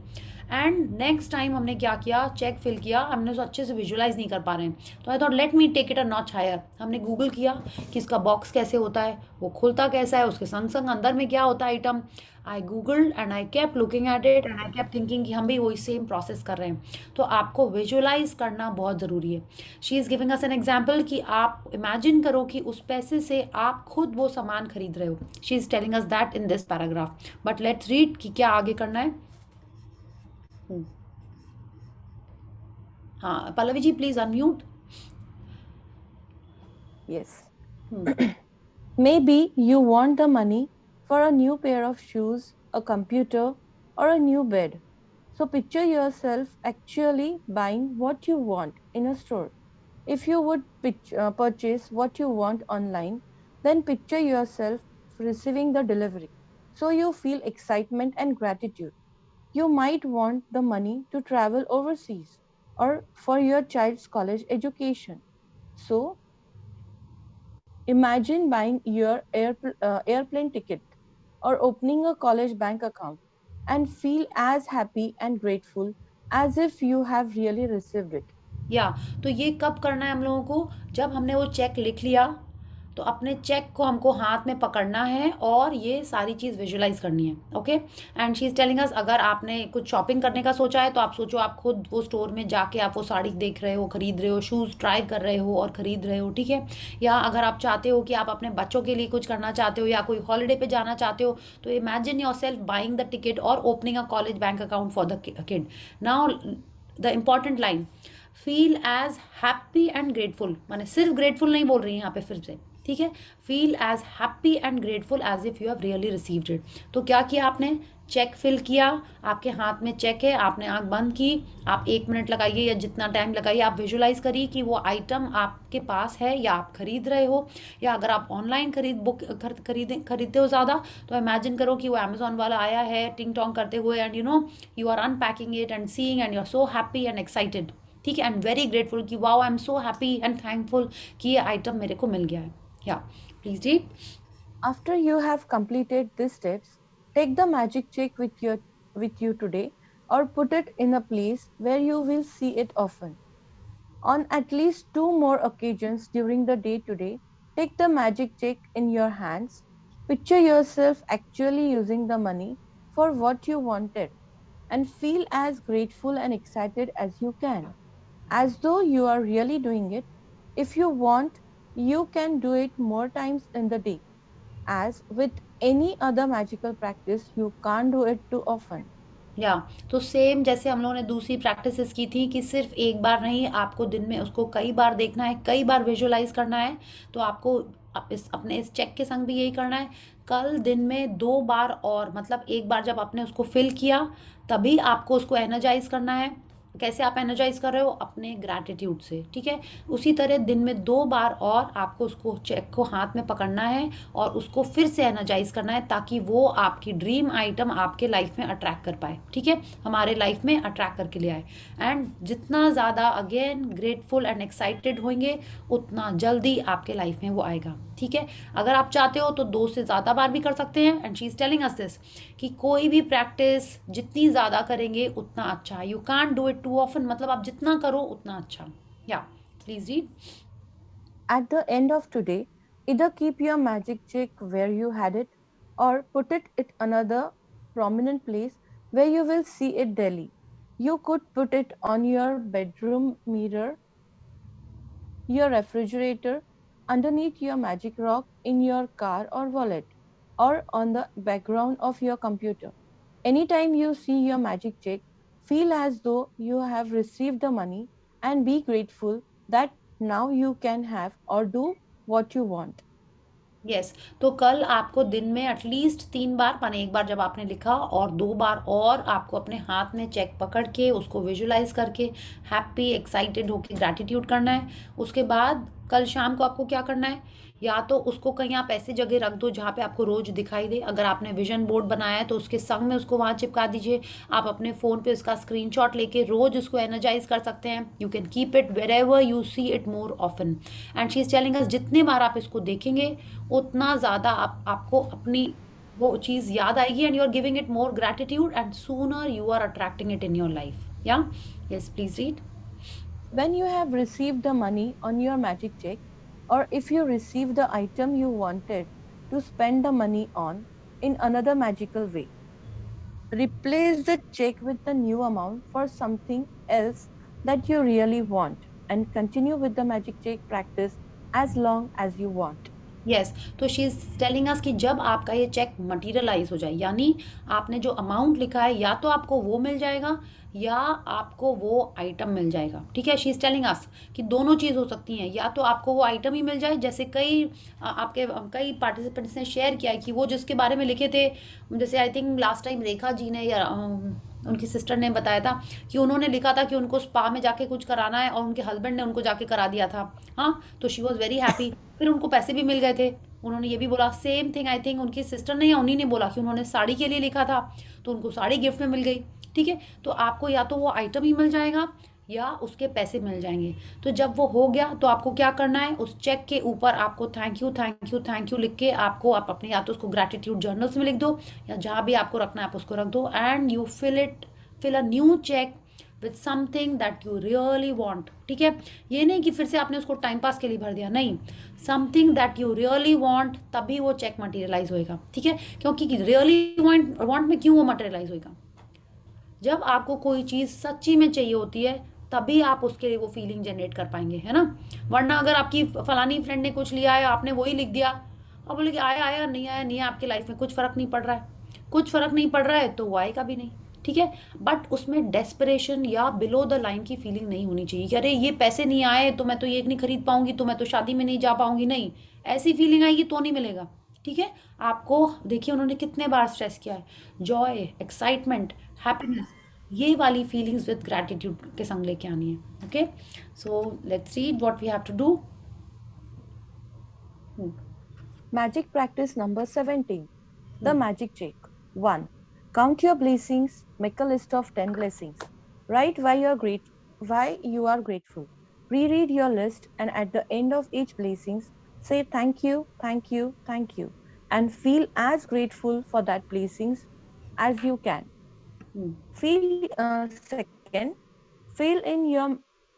एंड नेक्स्ट टाइम हमने क्या किया, चेक फिल किया, हमने उसको अच्छे से विजुअलाइज नहीं कर पा रहे हैं, तो I thought let me take it a notch higher. हमने गूगल किया कि इसका बॉक्स कैसे होता है, वो खुलता कैसा है, उसके संग संग अंदर में क्या होता है item. I googled and I kept looking at it and I kept thinking कि हम भी वही सेम प्रोसेस कर रहे हैं। तो आपको विजुअलाइज करना बहुत ज़रूरी है। She is giving us an example कि आप इमेजिन करो कि उस पैसे से आप खुद वो सामान खरीद रहे हो। She is telling us that in this paragraph, but let's read कि क्या आगे करना है। हाँ Pallavi ji, please unmute. Yes. Maybe you want the money for a new pair of shoes, a computer, or a new bed. So picture yourself actually buying what you want in a store. If you would purchase what you want online, then picture yourself receiving the delivery. So you feel excitement and gratitude. You might want the money to travel overseas or for your child's college education. So imagine buying your airplane ticket or opening a college bank account and feel as happy and grateful as if you have really received it. या तो ये कब करना है हम लोगों को? जब हमने वो चेक लिख लिया, तो अपने चेक को हमको हाथ में पकड़ना है और ये सारी चीज़ विजुलाइज करनी है। Okay, and she is telling अस, अगर आपने कुछ शॉपिंग करने का सोचा है तो आप सोचो आप खुद वो स्टोर में जाके आप वो साड़ी देख रहे हो, खरीद रहे हो, शूज़ ट्राई कर रहे हो और खरीद रहे हो, ठीक है। या अगर आप चाहते हो कि आप अपने बच्चों के लिए कुछ करना चाहते हो या कोई हॉलीडे पे जाना चाहते हो, तो imagine yourself buying the ticket और opening a college bank account for the kid. Now the important line, feel as happy and grateful, माने सिर्फ ग्रेटफुल नहीं बोल रही है यहाँ पे फिर से, ठीक है। Feel as happy and grateful as if you have really received it. तो क्या किया आपने? चेक फिल किया, आपके हाथ में चेक है, आपने आंख बंद की, आप 1 मिनट लगाइए या जितना टाइम लगाइए, आप विजुलाइज करिए कि वो आइटम आपके पास है या आप खरीद रहे हो, या अगर आप ऑनलाइन खरीदते हो ज़्यादा तो इमेजिन करो कि वो अमेजोन वाला आया है टिंग टोंग करते हुए, and you are unpacking it and seeing and you are so happy and excited, ठीक है, एंड वेरी ग्रेटफुल कि wow I am so happy and thankful कि ये आइटम मेरे को मिल गया है। या please read. After you have completed these steps, take the magic check with you today or put it in a place where you will see it often. On at least 2 more occasions during the day today, take the magic check in your hands. Picture yourself actually using the money for what you wanted and feel as grateful and excited as you can, as though you are really doing it. If you want, you can do it more times in the day. As with any other magical practice, you can't do it too often. या तो same जैसे हम लोगों ने दूसरी practices की थी कि सिर्फ एक बार नहीं, आपको दिन में उसको कई बार देखना है, कई बार विजुलाइज करना है। तो आपको अपने इस चेक के संग भी यही करना है। कल दिन में 2 बार, और मतलब एक बार जब आपने उसको फिल किया तभी आपको उसको एनर्जाइज करना है। कैसे आप एनर्जाइज कर रहे हो? अपने ग्रैटिट्यूड से, ठीक है। उसी तरह दिन में 2 बार और आपको उसको चेक को हाथ में पकड़ना है और उसको फिर से एनर्जाइज करना है, ताकि वो आपकी ड्रीम आइटम आपके लाइफ में अट्रैक्ट कर पाए, ठीक है, हमारे लाइफ में अट्रैक्ट करके ले आए। एंड जितना ज़्यादा अगेन ग्रेटफुल एंड एक्साइटेड होंगे, उतना जल्दी आपके लाइफ में वो आएगा, ठीक है। अगर आप चाहते हो तो 2 से ज़्यादा बार भी कर सकते हैं। And she is telling us this कि कोई भी प्रैक्टिस जितनी ज़्यादा करेंगे उतना अच्छा। You can't do it too often, मतलब आप जितना करो उतना अच्छा। या please read. At the end of today, either keep your magic check where you had it or put it at another prominent place where you will see it daily. You could put it on your bedroom mirror, your refrigerator, underneath your magic rock, in your car or wallet, or on the background of your computer. Anytime you see your magic check, feel as though you have received the money and be grateful that now you can have or do what you want. Yes तो कल आपको दिन में at least 3 बार, माने एक बार जब आपने लिखा और 2 बार और आपको अपने हाथ में चेक पकड़ के उसको विजुलाइज करके हैप्पी एक्साइटेड होके ग्रैटिट्यूड करना है। उसके बाद कल शाम को आपको क्या करना है? या तो उसको कहीं आप ऐसी जगह रख दो जहाँ पे आपको रोज दिखाई दे। अगर आपने विजन बोर्ड बनाया है तो उसके संग में उसको वहाँ चिपका दीजिए। आप अपने फ़ोन पे उसका स्क्रीनशॉट लेके रोज उसको एनर्जाइज कर सकते हैं। You can keep it wherever you see it more often. And she is telling us, जितने बार आप इसको देखेंगे उतना ज़्यादा आपको अपनी वो चीज़ याद आएगी, and you are giving it more gratitude and sooner you are attracting it in your life. या yes please read. When you have received the money on your magic check, or if you receive the item you wanted to spend the money on in another magical way, replace the check with the new amount for something else that you really want and continue with the magic check practice as long as you want. Yes तो she is telling अस कि जब आपका ये check materialise हो जाए, यानी आपने जो अमाउंट लिखा है या तो आपको वो मिल जाएगा या आपको वो आइटम मिल जाएगा, ठीक है। शी इज़ टेलिंग अस कि दोनों चीज़ हो सकती हैं, या तो आपको वो आइटम ही मिल जाए, जैसे कई पार्टिसिपेंट्स ने शेयर किया है कि वो जिसके बारे में लिखे थे, जैसे I think last time Rekha ji ने या उनकी सिस्टर ने बताया था कि उन्होंने लिखा था कि उनको स्पा में जाके कुछ कराना है और उनके हस्बैंड ने उनको जाके करा दिया था। हाँ, तो शी वॉज़ वेरी हैप्पी। फिर उनको पैसे भी मिल गए थे। उन्होंने ये भी बोला सेम थिंग, आई थिंक उनकी सिस्टर ने या उन्हीं ने बोला कि उन्होंने साड़ी के लिए लिखा था, तो उनको साड़ी गिफ्ट में मिल गई। ठीक है, तो आपको या तो वो आइटम ही मिल जाएगा या उसके पैसे मिल जाएंगे। तो जब वो हो गया तो आपको क्या करना है, उस चेक के ऊपर आपको thank you thank you thank you लिख के आपको आप अपने या तो उसको ग्रैटिट्यूड जर्नल्स में लिख दो या जहाँ भी आपको रखना है आप उसको रख दो, and you fill a new cheque with something that you really want. ठीक है, ये नहीं कि फिर से आपने उसको टाइम पास के लिए भर दिया, नहीं, something that you really want, तभी वो चेक मटेरियलाइज होएगा। ठीक है, क्योंकि रियली वॉन्ट में क्यों वो मटेरियलाइज होएगा, जब आपको कोई चीज़ सच्ची में चाहिए होती है तभी आप उसके लिए वो फीलिंग जनरेट कर पाएंगे, है ना। वरना अगर आपकी फलानी फ्रेंड ने कुछ लिया है आपने वही लिख दिया और बोले कि आया आया नहीं आया नहीं, आपकी लाइफ में कुछ फ़र्क नहीं पड़ रहा है, कुछ फ़र्क नहीं पड़ रहा है तो वो आएगा भी नहीं। ठीक है, बट उसमें डेस्परेशन या बिलो द लाइन की फीलिंग नहीं होनी चाहिए कि अरे ये पैसे नहीं आए तो मैं तो ये नहीं खरीद पाऊंगी, तो मैं तो शादी में नहीं जा पाऊंगी, नहीं, ऐसी फीलिंग आएगी तो नहीं मिलेगा। ठीक है, आपको देखिए उन्होंने कितने बार स्ट्रेस किया है, जॉय, एक्साइटमेंट, हैप्पीनेस, ये वाली फीलिंग्स विद ग्रैटिट्यूड के संग लेके आनी है। Okay, so let's read what we have to do. Magic practice number 17. The magic check. 1. Count your blessings. Make a list of 10 blessings. Write why you are grateful. Reread your list and at the end of each blessings, say thank you, thank you, thank you, and feel as grateful for that blessings as you can. Second, fill in your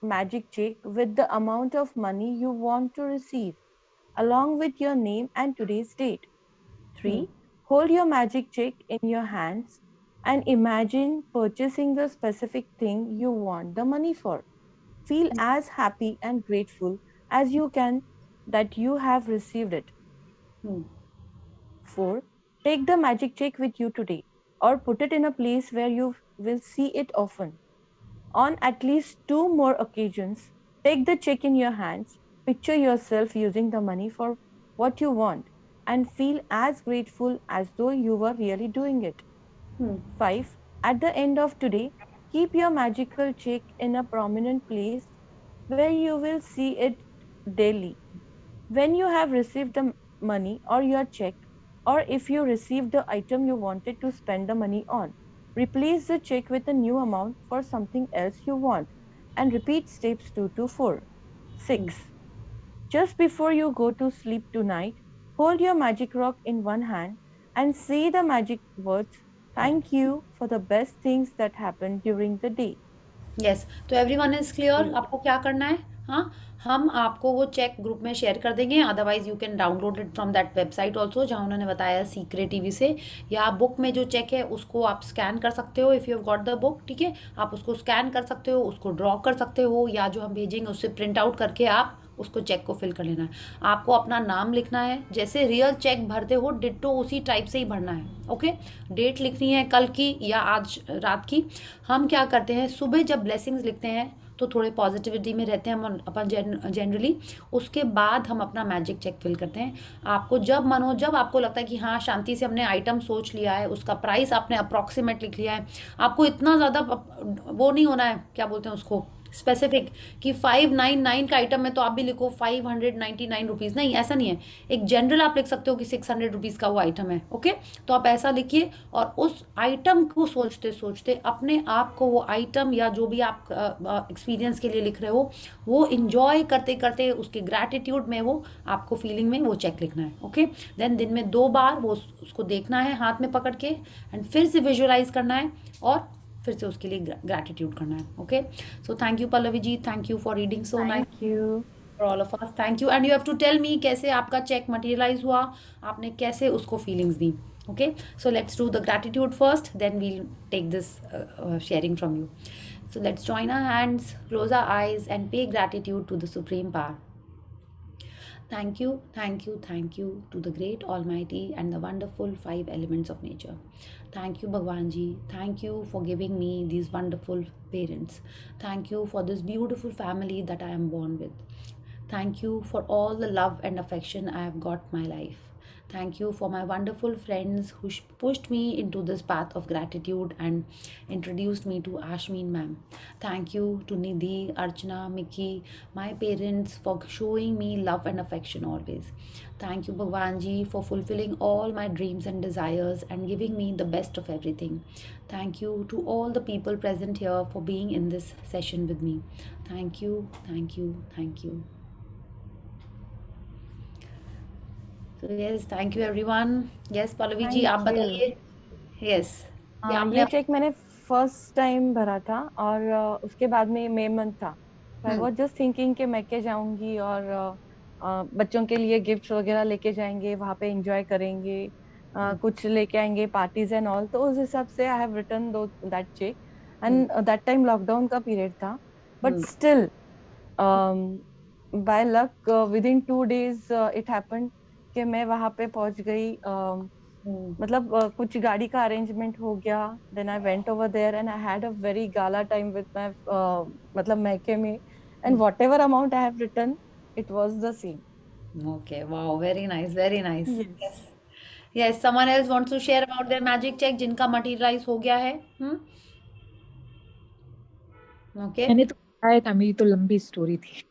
magic check with the amount of money you want to receive, along with your name and today's date. 3. Hold your magic check in your hands and imagine purchasing the specific thing you want the money for. Feel as happy and grateful as you can that you have received it. 4. Take the magic check with you today or put it in a place where you will see it often. On at least 2 more occasions, take the check in your hands, picture yourself using the money for what you want, and feel as grateful as though you were really doing it. 5. At the end of today, keep your magical check in a prominent place where you will see it daily. When you have received the money or your check, or if you received the item you wanted to spend the money on, replace the check with a new amount for something else you want and repeat steps 2 to 4. 6. Just before you go to sleep tonight, hold your magic rock in one hand and say the magic words, thank you for the best things that happened during the day. Yes, तो everyone is clear आपको क्या करना है। हाँ, हम आपको वो check group में शेयर कर देंगे, otherwise you can download it from that website also जहाँ उन्होंने बताया सीक्रेट टीवी से, या बुक में जो चेक है उसको आप स्कैन कर सकते हो if you have got the book. ठीक है, आप उसको स्कैन कर सकते हो, उसको ड्रॉ कर सकते हो, या जो हम भेजेंगे उससे प्रिंट आउट करके आप उसको चेक को फिल कर लेना है। आपको अपना नाम लिखना है, जैसे रियल चेक भरते हो डिट्टो उसी टाइप से ही भरना है। ओके, डेट लिखनी है कल की या आज रात की। हम क्या करते हैं, सुबह जब ब्लेसिंग्स लिखते हैं तो थोड़े पॉजिटिविटी में रहते हैं हम अपन जनरली, उसके बाद हम अपना मैजिक चेक फिल करते हैं। आपको जब मन हो, जब आपको लगता है कि हाँ शांति से हमने आइटम सोच लिया है, उसका प्राइस आपने अप्रॉक्सीमेट लिख लिया है, आपको इतना ज़्यादा वो नहीं होना है, क्या बोलते हैं उसको, स्पेसिफिक, कि 599 का आइटम है तो आप भी लिखो 599 रुपीज़, नहीं, ऐसा नहीं है। एक जनरल आप लिख सकते हो कि 600 रुपीज़ का वो आइटम है। ओके, तो आप ऐसा लिखिए और उस आइटम को सोचते सोचते अपने आप को वो आइटम या जो भी आप एक्सपीरियंस के लिए लिख रहे हो वो इंजॉय करते करते उसके ग्रैटिट्यूड में वो आपको फीलिंग में वो चेक लिखना है। ओके, देन दिन में 2 बार वो उसको देखना है हाथ में पकड़ के एंड फिर से विजुअलाइज करना है और फिर से उसके लिए ग्रैटिट्यूड करना है। Okay, so thank you Pallavi ji, thank you for reading so nice Thank you. For all of us, thank you. And you have to tell me कैसे आपका चेक मटेरियलाइज हुआ, आपने कैसे उसको फीलिंग्स दी। Okay, so let's do the gratitude first, then we'll take this sharing from you. So let's join our hands, close our eyes and pay gratitude to the supreme power. Thank you, thank you, thank you to the great Almighty and the wonderful 5 elements of nature. Thank you, Bhagwan Ji. Thank you for giving me these wonderful parents. Thank you for this beautiful family that I am born with. Thank you for all the love and affection I have got my life. Thank you for my wonderful friends who pushed me into this path of gratitude and introduced me to Ashmin ma'am. Thank you to Nidhi, Archana, Mickey, my parents for showing me love and affection always. Thank you Bhagwan ji for fulfilling all my dreams and desires and giving me the best of everything. Thank you to all the people present here for being in this session with me. Thank you, thank you, thank you. So yes, thank you everyone. Yes, Pallavi ji, आप Thank you. बताइए. Yes. ये हाँ, आपने ये check मैंने first time भरा था और उसके बाद में मे मंथ था, तो आई वाज जस्ट थिंकिंग कि मैं के जाऊंगी और बच्चों के लिए गिफ्ट्स वगैरह लेके जाएंगे, वहां पे एंजॉय करेंगे, कुछ लेके आएंगे पार्टीज एंड ऑल, तो उस हिसाब से आई हैव रिटर्न दो that cheque and that time lockdown का पीरियड था, but still by luck within 2 days it happened कि मैं वहां पे पहुंच गई. मतलब कुछ गाड़ी का अरेंजमेंट हो गया, then I went over there and I had a very gala time with my मतलब मैके में, and whatever amount I have return it was the same. Okay, wow, very nice, very nice. Yes. Yes. Yes, someone else wants to share about their magic check जिनका materialize हो गया है. Okay. मैंने तो बताया था, मेरी तो लंबी स्टोरी थी.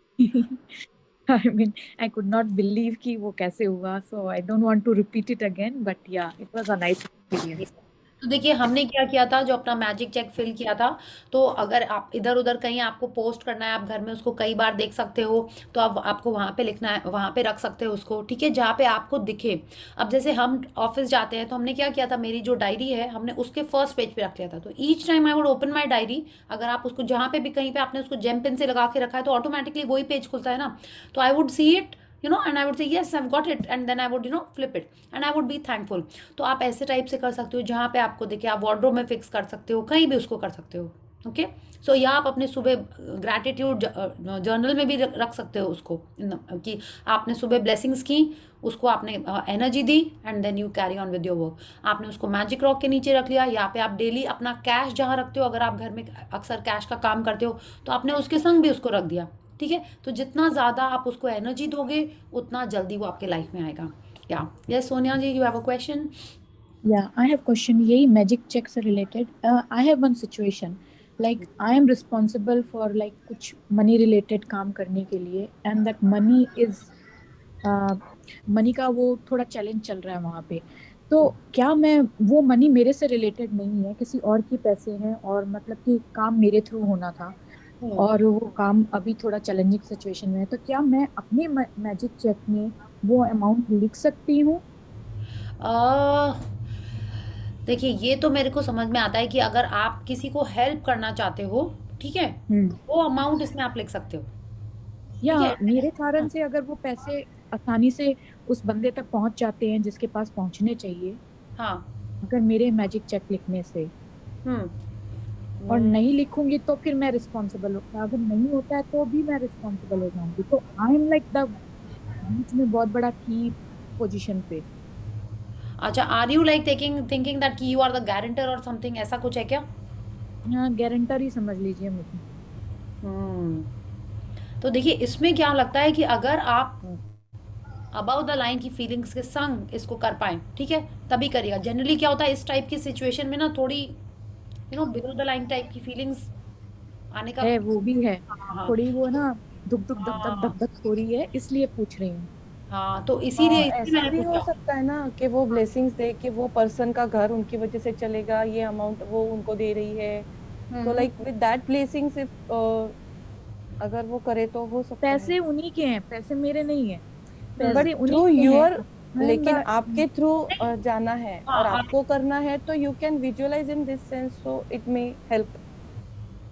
I mean, I could not believe कि वो कैसे हुआ, so I don't want to repeat it again, but yeah, it was a nice experience. तो देखिए हमने क्या किया था, जो अपना मैजिक चेक फिल किया था, तो अगर आप इधर उधर कहीं आपको पोस्ट करना है, आप घर में उसको कई बार देख सकते हो, तो आप आपको वहाँ पे लिखना है, वहाँ पे रख सकते हो उसको, ठीक है, जहाँ पे आपको दिखे. अब जैसे हम ऑफिस जाते हैं तो हमने क्या किया था, मेरी जो डायरी है हमने उसके फर्स्ट पेज पे रख लिया था, तो each time I would open my diary. अगर आप उसको जहाँ पे भी कहीं पे आपने उसको जेम पेन से लगा के रखा है तो ऑटोमेटिकली वही पेज खुलता है ना, तो I would see it, and I would say yes, I've got it, and then I would flip it and I would be thankful. तो आप ऐसे टाइप से कर सकते हो, जहाँ पे आपको दिखे, आप वार्डरोब में फिक्स कर सकते हो, कहीं भी उसको कर सकते हो. ओके, सो या आप अपने सुबह ग्रैटिट्यूड जर्नल में भी रख सकते हो उसको, कि आपने सुबह ब्लेसिंग्स की, उसको आपने एनर्जी दी, and then you carry on with your work. आपने उसको मैजिक रॉक के नीचे रख लिया, यहाँ पे आप डेली अपना कैश जहाँ रखते हो, अगर आप घर में अक्सर कैश का काम करते हो तो आपने उसके संग भी उसको रख दिया, ठीक है. तो जितना ज़्यादा आप उसको एनर्जी दोगे उतना जल्दी वो आपके लाइफ में आएगा. या yes Sonia ji, you have a question. Yeah, I have question. यही मैजिक चेक से related. I have one situation. Like I am responsible for like कुछ money related काम करने के लिए, and that money is money का वो थोड़ा चैलेंज चल रहा है वहाँ पे. तो क्या मैं, वो मनी मेरे से रिलेटेड नहीं है, किसी और के पैसे हैं, और मतलब कि काम मेरे थ्रू होना था, और वो काम अभी थोड़ा चैलेंजिंग सिचुएशन में है, तो क्या मैं अपने मैजिक चेक में वो अमाउंट लिख सकती हूँ? देखिए ये तो मेरे को समझ में आता है कि अगर आप किसी को हेल्प करना चाहते हो, ठीक है, वो अमाउंट इसमें आप लिख सकते हो. या ठीक है. मेरे कारण से अगर वो पैसे आसानी से उस बंदे तक पहुंच जाते हैं जिसके पास पहुंचने चाहिए, हाँ. अगर मेरे मैजिक चेक लिखने से, और नहीं लिखूंगी तो फिर मैं रिस्पॉन्सिबल होता, अगर नहीं होता है तो भी मैं रिस्पॉन्सिबल हो जाऊंगी. तो आई एम लाइक द बीच में बहुत बड़ा की पोजीशन पे. अच्छा, are you like thinking that कि यू आर द गारंटर और समथिंग, ऐसा कुछ है क्या? हाँ, गारंटर ही समझ लीजिए मुझे. तो देखिए इसमें क्या लगता है कि अगर आप अबाउट द लाइन की फीलिंग्स के संग इसको कर पाए, ठीक है, तभी करिएगा. जनरली क्या होता है इस टाइप की सिचुएशन में ना, थोड़ी बिलो द लाइन टाइप की फीलिंग्स आने का है, वो भी है. हाँ. थोड़ी वो ना दुख दुख धक धक धक धक हो रही है, इसलिए पूछ रही हूँ. हाँ, तो इसीलिए ऐसा मैंने भी हो पूछा. सकता है ना कि वो ब्लेसिंग्स दे कि वो पर्सन का घर उनकी वजह से चलेगा, ये अमाउंट वो उनको दे रही है, तो like with that blessings if अगर वो करे तो हो सकता है. पैसे उन्हीं के हैं, पैसे मेरे नहीं है, बट पैसे थ्रू उन्हीं के योर, हैं. लेकिन आपके थ्रू जाना है हाँ, और आपको करना है, तो you can visualize in this sense, so it may help.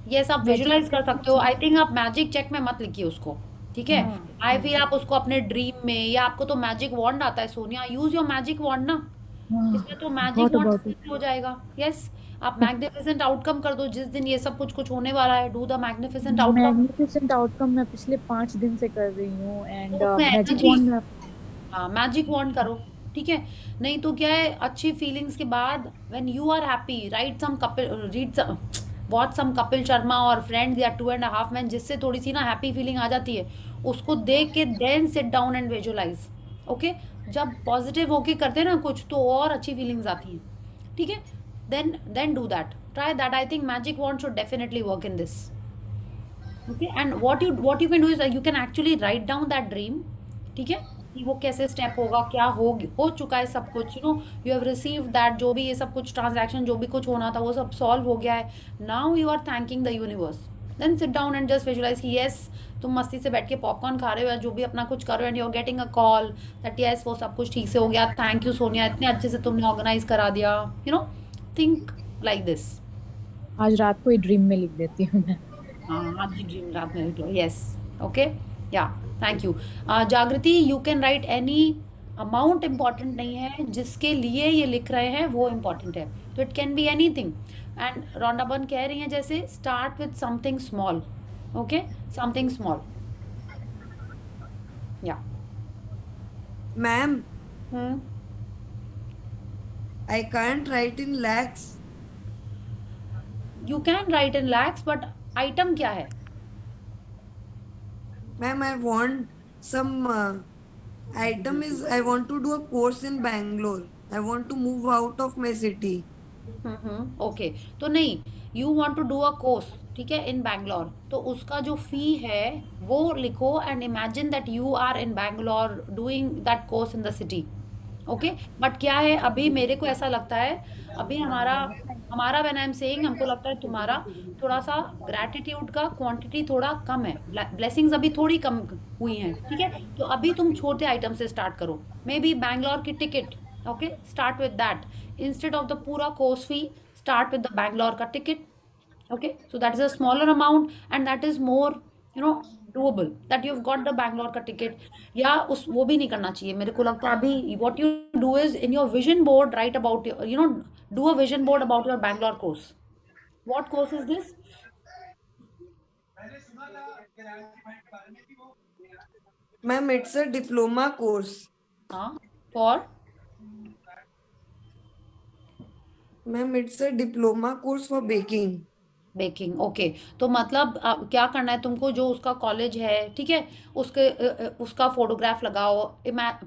Yes, आप विजुअलाइज कर सकते हो. आई थिंक आप मैजिक चेक में मत लिखिए उसको, ठीक है. आई फिर आप उसको अपने ड्रीम में, या आपको तो मैजिक वॉन्ड आता है Sonia, use your magic wand ना, इसमें तो मैजिक वॉन्ड हो जाएगा. यस, आप मैग्निफिसेंट आउटकम कर दो. जिस दिन ये सब कुछ होने वाला है, do the magnificent outcome. Magnificent outcome मैं पिछले 5 दिन से कर रही हूँ, एंड उसमें मैजिक energy- वॉन्ड. हाँ, मैजिक वॉन्ड करो, ठीक है. नहीं तो क्या है, अच्छी फीलिंग्स के बाद when you are happy, right some Kapil, read watch some Kapil Sharma और फ्रेंड्स या 2.5 Men, जिससे थोड़ी सी ना हैप्पी फीलिंग आ जाती है, उसको देख के then sit down and visualize. Okay, जब पॉजिटिव होके करते हैं ना कुछ तो और अच्छी फीलिंग्स आती हैं, ठीक है? Then do that, try that. I think magic wand should definitely work in this. Okay, and what you can do is you can actually write down that dream. ठीक है, कि वो कैसे स्टेप होगा, क्या हो चुका है सब कुछ, यू हैव रिसीव दैट, जो भी ये सब कुछ ट्रांजैक्शन जो भी कुछ होना था वो सब सॉल्व हो गया है. Now you are thanking the universe. Then sit down and just visualize कि यस, तुम मस्ती से बैठ के पॉपकॉर्न खा रहे हो या जो भी अपना कुछ कर रहे हो, and you are getting a call that yes वो सब कुछ ठीक से हो गया, थैंक यू सोनिया, इतने अच्छे से तुमने ऑर्गेनाइज करा दिया. Think like this. आज रात को ही ड्रीम में लिख देती हूँ मैं. हाँ, आज की ड्रीम रात में निकलो. यस, ओके, या, थैंक यू. जागृति, you can right any amount. Important नहीं है जिसके लिए ये लिख रहे हैं वो इम्पॉर्टेंट है, तो it can be anything. And Rhonda Byrne कह रही हैं जैसे start with something small. Okay, something small. या Ma'am, hmm I can't write in lakhs. You can write in lakhs, but item क्या है? Ma'am, I want some item is I want to do a course in Bangalore. I want to move out of my city. Okay, तो नहीं, you want to do a course, ठीक है, इन बैंगलोर, तो उसका जो फी है वो लिखो and imagine that you are in Bangalore doing that course in the city. Okay, but क्या है, अभी मेरे को ऐसा लगता है, अभी हमारा हमारा व्हेन आई एम सेइंग, हमको लगता है तुम्हारा थोड़ा सा ग्रैटिट्यूड का क्वांटिटी थोड़ा कम है, ब्लेसिंग्स अभी थोड़ी कम हुई हैं, ठीक है? तो अभी तुम छोटे आइटम से स्टार्ट करो, मे बी बैंगलोर की ticket. Okay, start with that instead of the pura course fee. Start with the Bangalore ka ticket. Okay, so that is a smaller amount and that is more doable, that you've got the Bangalore ka ticket. या उस वो भी नहीं करना चाहिए मेरे को लगता है अभी. what you do is in your vision board write about your, do a vision board about your Bangalore course. What course is this? Ma'am, it's a diploma course. For Ma'am, it's a diploma course for baking. Baking. Okay, तो मतलब क्या करना है तुमको, जो उसका college है, ठीक है, उसका फोटोग्राफ लगाओ,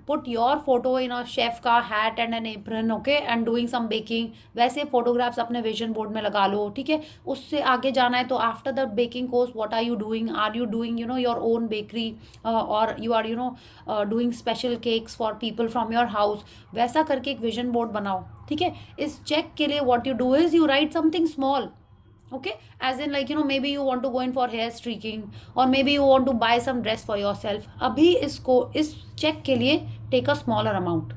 put your photo in a chef का hat and an apron. Okay, and doing some baking. वैसे फोटोग्राफ्स अपने विजन बोर्ड में लगा लो, ठीक है? उससे आगे जाना है तो after the baking course what are you doing your own bakery, और you are doing special cakes for people from your house. वैसा करके एक विजन बोर्ड बनाओ, ठीक है? इस चेक के लिए what you do is you right something small. Okay, as in like maybe you want to go in for hair streaking or maybe you want to buy some dress for yourself. अभी इस check के लिए take a smaller amount.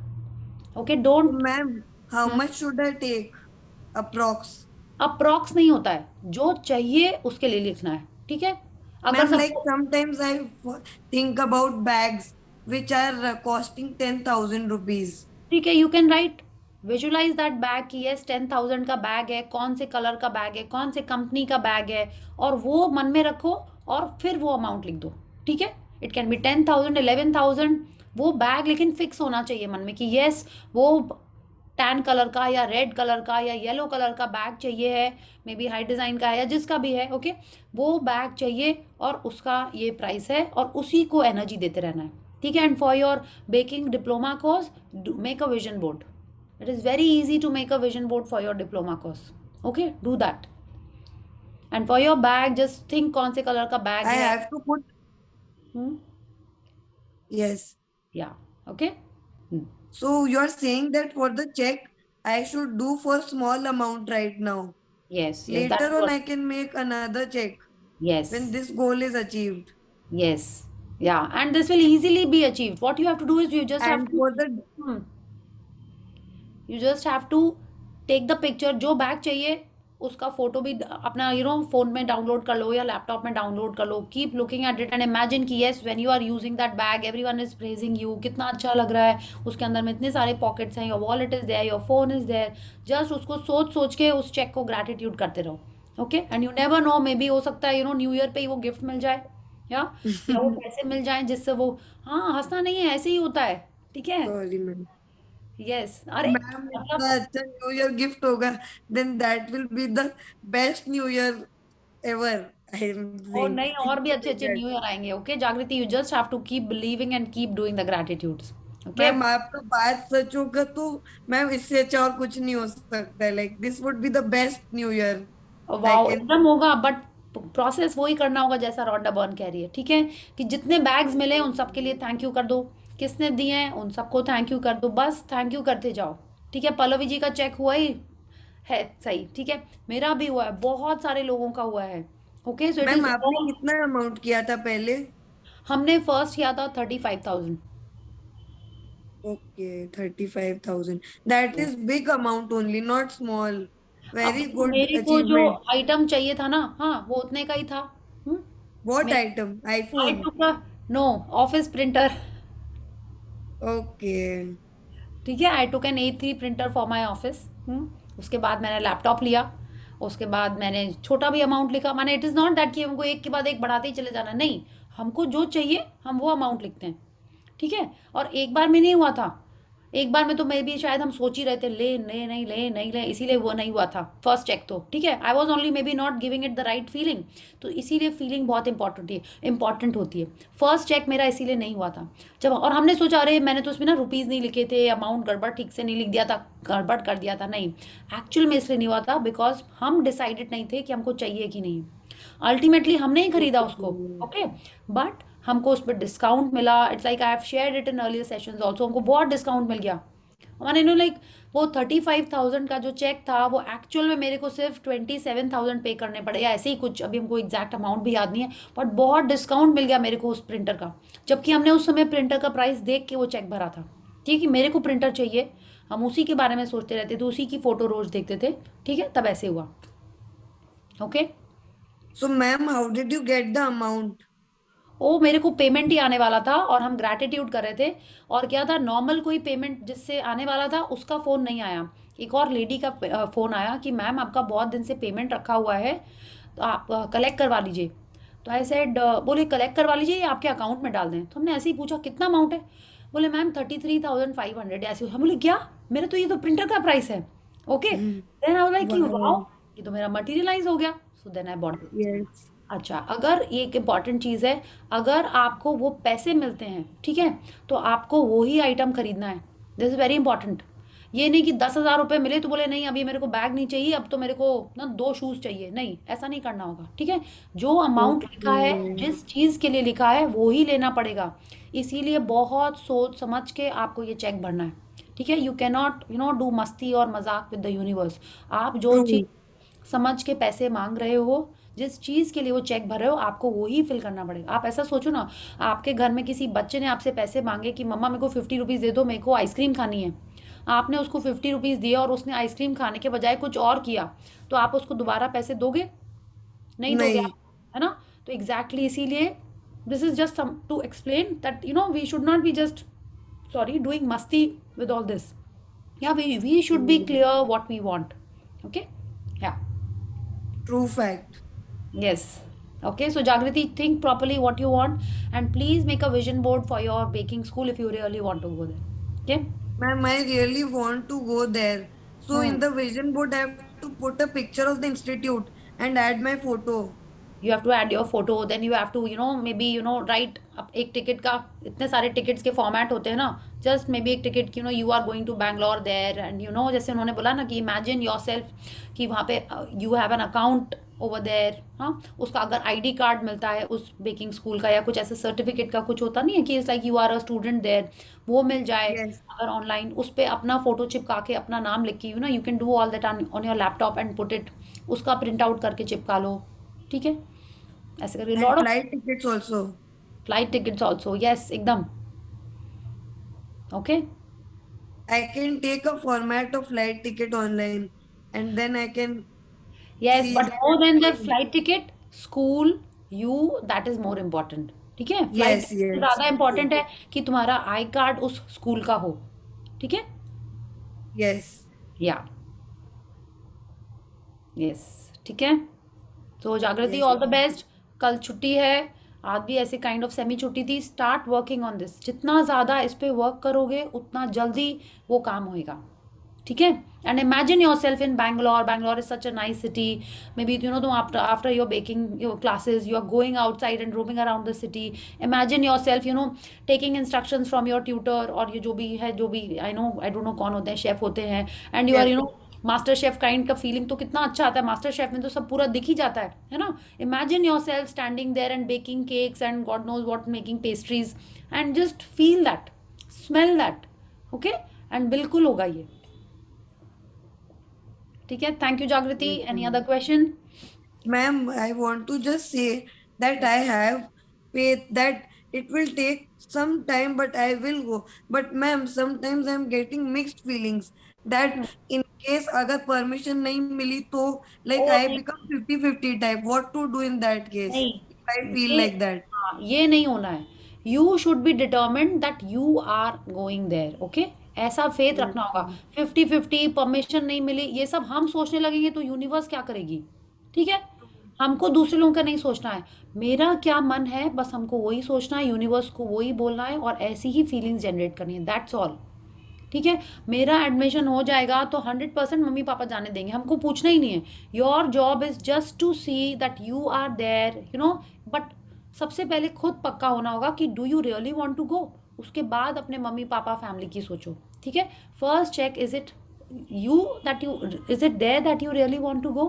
Okay, don't. Ma'am, how much should I take? Approx. Approx नहीं होता है, जो चाहिए उसके लिए लिखना है, ठीक है? अगर Ma'am, like sometimes I think about bags which are costing 10,000 rupees. ठीक है, you can write, visualize that bag कि यस 10,000 का बैग है, कौन से कलर का बैग है, कौन से कंपनी का बैग है, और वो मन में रखो और फिर वो अमाउंट लिख दो, ठीक है? इट कैन बी 10,000, 11,000, वो बैग लेकिन फिक्स होना चाहिए मन में कि यस वो टैन कलर का या रेड कलर का या येलो कलर का बैग चाहिए है, मे बी हाई डिज़ाइन का है या जिसका भी है. ओके, वो बैग चाहिए और उसका ये प्राइस है और उसी को एनर्जी देते रहना है, ठीक है? And for your baking diploma course make a vision board. It is very easy to make a vision board for your diploma course. Okay, do that. And for your bag, just think कौन से colour का bag I है. have to put. Yes. Yeah. Okay. So you're saying that for the check, I should do for small amount right now. Yes. Yes. Later that's on, what- I can make another check Yes. when this goal is achieved. Yes. Yeah. And this will easily be achieved. What you have to do is you just have And to. for the You just have to take the picture. जो bag चाहिए उसका photo भी अपना phone में download कर लो या laptop में download कर लो. Keep looking at it and imagine कि yes when you are using that bag everyone is praising you, कितना अच्छा लग रहा है, उसके अंदर में इतने सारे पॉकेट्स हैं, your wallet is there, your phone is there. Just उसको सोच के उस चेक को ग्रैटिट्यूड करते रहो. Okay, and you never know, maybe हो सकता है न्यू ईयर पे ही वो गिफ्ट मिल जाए या वो पैसे मिल जाए जिससे वो, हाँ, हंसना नहीं है, ऐसे ही होता है, ठीक है? sorry, ma'am. यस. अरे Ma'am, इतना अच्छा न्यू ईयर गिफ्ट होगा, then that will be the best new year ever. I am और saying. नहीं, और भी अच्छे अच्छे न्यू ईयर आएंगे. Okay Jagriti, you just have to keep believing and keep doing the gratitudes. Okay. Ma'am आपका बात सच होगा तो मैम इससे अच्छा और कुछ नहीं हो सकता, like this would be the best new year I wow, can. एकदम होगा, बट प्रोसेस वही करना होगा जैसा रोंडा बर्न कह रही है, ठीक है? कि जितने बैग्स मिले उन सबके लिए थैंक यू कर दो, किसने दिए हैं उन सबको थैंक यू कर दो, बस थैंक यू करते जाओ, ठीक है? पल्लवी जी का चेक हुआ ही है, सही, ठीक है? मेरा भी हुआ है, बहुत सारे लोगों का हुआ है। Okay, so it ma'am is आपने ऑल। कितना अमाउंट किया था पहले? हमने फर्स्ट किया था 35,000। Okay 35,000, that is big amount only, not small. अब वेरी देखो, गुड मेरे को जो अचीवमेंट। आइटम चाहिए था ना, हाँ, वो उतने का ही था। Hmm. What main item? I iPhone? Took a no office printer. Okay. ठीक है, I took an A3 printer for my office. उसके बाद मैंने लैपटॉप लिया। उसके बाद मैंने छोटा भी अमाउंट लिखा, माने इट इज़ नॉट दैट कि हमको एक के बाद एक बढ़ाते ही चले जाना, नहीं। हमको जो चाहिए हम वो अमाउंट लिखते हैं, ठीक है? और एक बार में नहीं हुआ था। एक बार में तो मैं भी शायद हम सोच ही रहे थे ले ले नहीं ले नहीं ले, इसीलिए वो नहीं हुआ था फर्स्ट चेक तो, ठीक है? I was only may be not giving it the right feeling. तो इसीलिए फीलिंग बहुत इंपॉर्टेंट होती है। फर्स्ट चेक मेरा इसीलिए नहीं हुआ था। जब और हमने सोचा अरे मैंने तो उसमें ना रुपीज़ नहीं लिखे थे, अमाउंट गड़बड़ ठीक से नहीं लिख दिया था, गड़बड़ कर दिया था, नहीं। एक्चुअल में इसलिए नहीं हुआ था बिकॉज हम डिसाइडेड नहीं थे कि हमको चाहिए कि नहीं। अल्टीमेटली हमने ही खरीदा उसको। ओके, बट हमको उस पर डिस्काउंट मिला। It's like I have shared it in earlier sessions also, हमको बहुत डिस्काउंट मिल गया। मैंने नो लाइक वो 35,000 का जो चेक था वो एक्चुअल में मेरे को सिर्फ 27,000 पे करने पड़े या ऐसे ही कुछ, अभी हमको एग्जैक्ट अमाउंट भी याद नहीं है, बट बहुत डिस्काउंट मिल गया मेरे को उस प्रिंटर का। जबकि हमने उस समय प्रिंटर का प्राइस देख के वो चेक भरा था, ठीक है? मेरे को प्रिंटर चाहिए, हम उसी के बारे में सोचते रहते थे, उसी की फोटो रोज देखते थे, ठीक है? तब ऐसे हुआ। Okay. So ma'am how did you get the amount? Oh, मेरे को पेमेंट ही आने वाला था और हम ग्रैटिट्यूड कर रहे थे। और क्या था, नॉर्मल कोई पेमेंट जिससे आने वाला था उसका फ़ोन नहीं आया। एक और लेडी का फ़ोन आया कि मैम आपका बहुत दिन से पेमेंट रखा हुआ है, तो आप कलेक्ट करवा लीजिए। तो आई सेड, बोले कलेक्ट करवा लीजिए या आपके अकाउंट में डाल दें? तो हमने ऐसे ही पूछा कितना अमाउंट है? बोले मैम 33,500 ऐसे। हम बोले क्या, मेरे तो ये तो प्रिंटर का प्राइस है। Okay, then I was like कि वाओ। वाओ, ये तो मेरा मटेरियलाइज हो गया। So then I bought. Yes. अच्छा, अगर ये एक इम्पॉर्टेंट चीज़ है, अगर आपको वो पैसे मिलते हैं, ठीक है, तो आपको वो ही आइटम खरीदना है। This is very important. ये नहीं कि 10,000 रुपये मिले तो बोले नहीं अभी मेरे को बैग नहीं चाहिए, अब तो मेरे को ना 2 शूज़ चाहिए, नहीं, ऐसा नहीं करना होगा, ठीक है? जो अमाउंट लिखा है, ओके। जिस चीज़ के लिए लिखा है वो ही लेना पड़ेगा। इसीलिए बहुत सोच समझ के आपको ये चेक भरना है, ठीक है? यू कैन नॉट डू मस्ती और मजाक विद द यूनिवर्स। आप जो ट्रू। चीज़ समझ के पैसे मांग रहे हो, जिस चीज़ के लिए वो चेक भर रहे हो, आपको वो ही फिल करना पड़ेगा। आप ऐसा सोचो ना, आपके घर में किसी बच्चे ने आपसे पैसे मांगे कि मम्मा मेरे को 50 रुपीज़ दे दो, मेरे को आइसक्रीम खानी है। आपने उसको 50 रुपीज़ दिया और उसने आइसक्रीम खाने के बजाय कुछ और किया, तो आप उसको दोबारा पैसे दोगे? नहीं दोगे नहीं। आप, है ना? तो एग्जैक्टली इसीलिए this is just to explain that we should not be just sorry doing मस्ती विद ऑल दिस। या we should be clear what we want. Okay, या true fact. yes. Okay, so Jagriti, think properly what you want and please make a vision board for your baking school if you really want to go there. Okay. Ma'am, I really want to go there. So in Hmm. the vision board, I have to put a picture of the institute and add my photo. You have to add your photo, then you have to maybe write up एक ticket का, इतने सारे tickets के format होते हैं ना, just maybe एक ticket की you are going to Bangalore there and जैसे उन्होंने बोला ना कि इमेजिन योर सेल्फ कि वहाँ पे you have an account over there. हाँ, उसका अगर आईडी कार्ड मिलता है उस बेकिंग स्कूल का या कुछ ऐसे सर्टिफिकेट का कुछ होता नहीं है कि it's like you are a student there, वो मिल जाए। Yes. अगर ऑनलाइन उस पर अपना फोटो चिपका के अपना नाम लिख के you can do all that on your laptop and put it, उसका प्रिंट आउट करके चिपका लो, ठीक है? ऐसे करके And lot of flight tickets also. Flight tickets also, yes, एकदम। Okay, I can take a format of flight ticket online and then I can yes, see but that more I'm then the going. Flight ticket, school you, that is more important, ठीक है? Flight Yes, ticket से yes. ज़्यादा important है कि तुम्हारा I card उस school का हो, ठीक है? Yes. या यस, ठीक है। तो जागृति, Yes. All the best. कल छुट्टी है, आज भी ऐसे काइंड ऑफ सेमी छुट्टी थी। स्टार्ट वर्किंग ऑन दिस, जितना ज़्यादा इस पे वर्क करोगे उतना जल्दी वो काम होएगा। ठीक है. And imagine yourself in Bangalore. Bangalore is such a nice city. Maybe तुम after your baking your classes, you are going outside and roaming around the city. Imagine yourself, taking instructions from your tutor, और ये जो भी I know, I don't know कौन होते हैं, chef होते हैं, and you are Yes. Master chef kind का फीलिंग तो कितना अच्छा आता है. मास्टर शेफ में तो सब पूरा दिख ही जाता है ना. Imagine yourself standing there and baking cakes and god knows what, making pastries, and just feel that, smell that. Okay, and बिल्कुल होगा ये. ठीक है. Thank you Jagriti. Yes, any ma'am. Other question? Ma'am, I want to just say that I have faith that it will take some time, but I will go. But ma'am, sometimes I'm getting mixed feelings that in case अगर permission नहीं मिली तो like O I नहीं, become 50-50 type. What to do in that case नहीं, if I feel ये like that? हाँ, ये नहीं होना है. You should be determined that you are going there. Okay, ऐसा फेथ Yes, रखना होगा. ma'am. 50-50 परमिशन नहीं मिली, ये सब हम सोचने लगेंगे तो यूनिवर्स क्या करेगी. ठीक है, हमको दूसरे लोगों का नहीं सोचना है. मेरा क्या मन है, बस हमको वही सोचना है, यूनिवर्स को वही बोलना है, और ऐसी ही फीलिंग्स जनरेट करनी है. That's all. ठीक है. मेरा एडमिशन हो जाएगा तो 100% मम्मी पापा जाने देंगे, हमको पूछना ही नहीं है. Your job is just to see that you are there, but सबसे पहले खुद पक्का होना होगा कि do you really want to go. उसके बाद अपने मम्मी पापा फैमिली की सोचो. ठीक है. First cheque, is it is it there that you really want to go?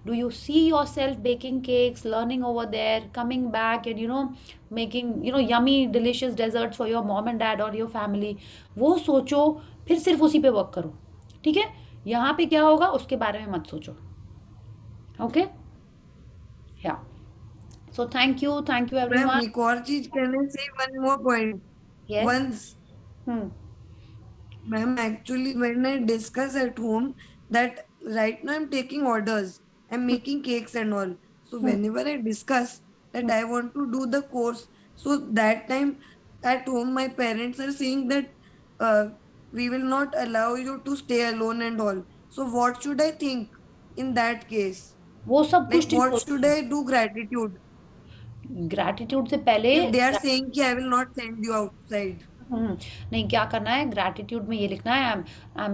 Do you see yourself baking cakes, learning over there, coming back and making yummy delicious desserts for your mom and dad or your family? वो सोचो, फिर सिर्फ उसी पे work करो. ठीक है. यहाँ पे क्या होगा उसके बारे में मत सोचो. ओके, या. So thank you Ma'am, everyone. एक और चीज, can I say one more point? Yes. Once, Hmm. ma'am, actually, when I discuss at home that right now I'm taking orders, I'm making cakes and all. So whenever I discuss that I want to do the course, so that time at home my parents are saying that uh, we will not allow you to stay alone and all. So what should I think in that case? वो सब Like कुछ नहीं what should सोचना. I do gratitude gratitude से पहले if they are saying कि I will not send you outside? नहीं, क्या करना है, ग्रैटिट्यूड में ये लिखना है, I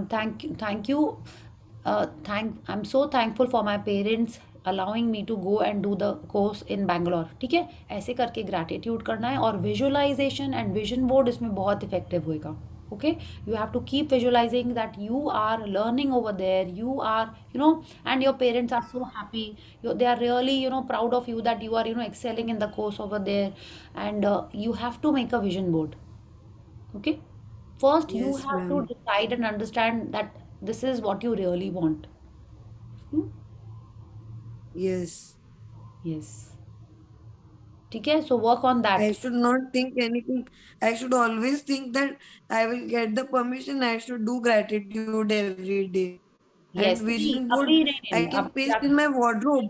am so thankful for my parents allowing me to go and do the course in Bangalore. ठीक है, ऐसे करके ग्रैटिट्यूड करना है. और विजुअलाइजेशन एंड विजन बोर्ड इसमें बहुत इफेक्टिव होएगा. Okay, you have to keep visualizing that you are learning over there, you are and your parents are so happy, they are really proud of you that you are excelling in the course over there. And you have to make a vision board. Okay, first you Yes, have to ma'am. decide and understand that this is what you really want. Yes. Yes. ठीक है, so work on that. I should not think anything. I should always think that I will get the permission. I should do gratitude every day. Yes, And नहीं, vision board, अभी नहीं, I नहीं, can अब paste क्या, in my wardrobe.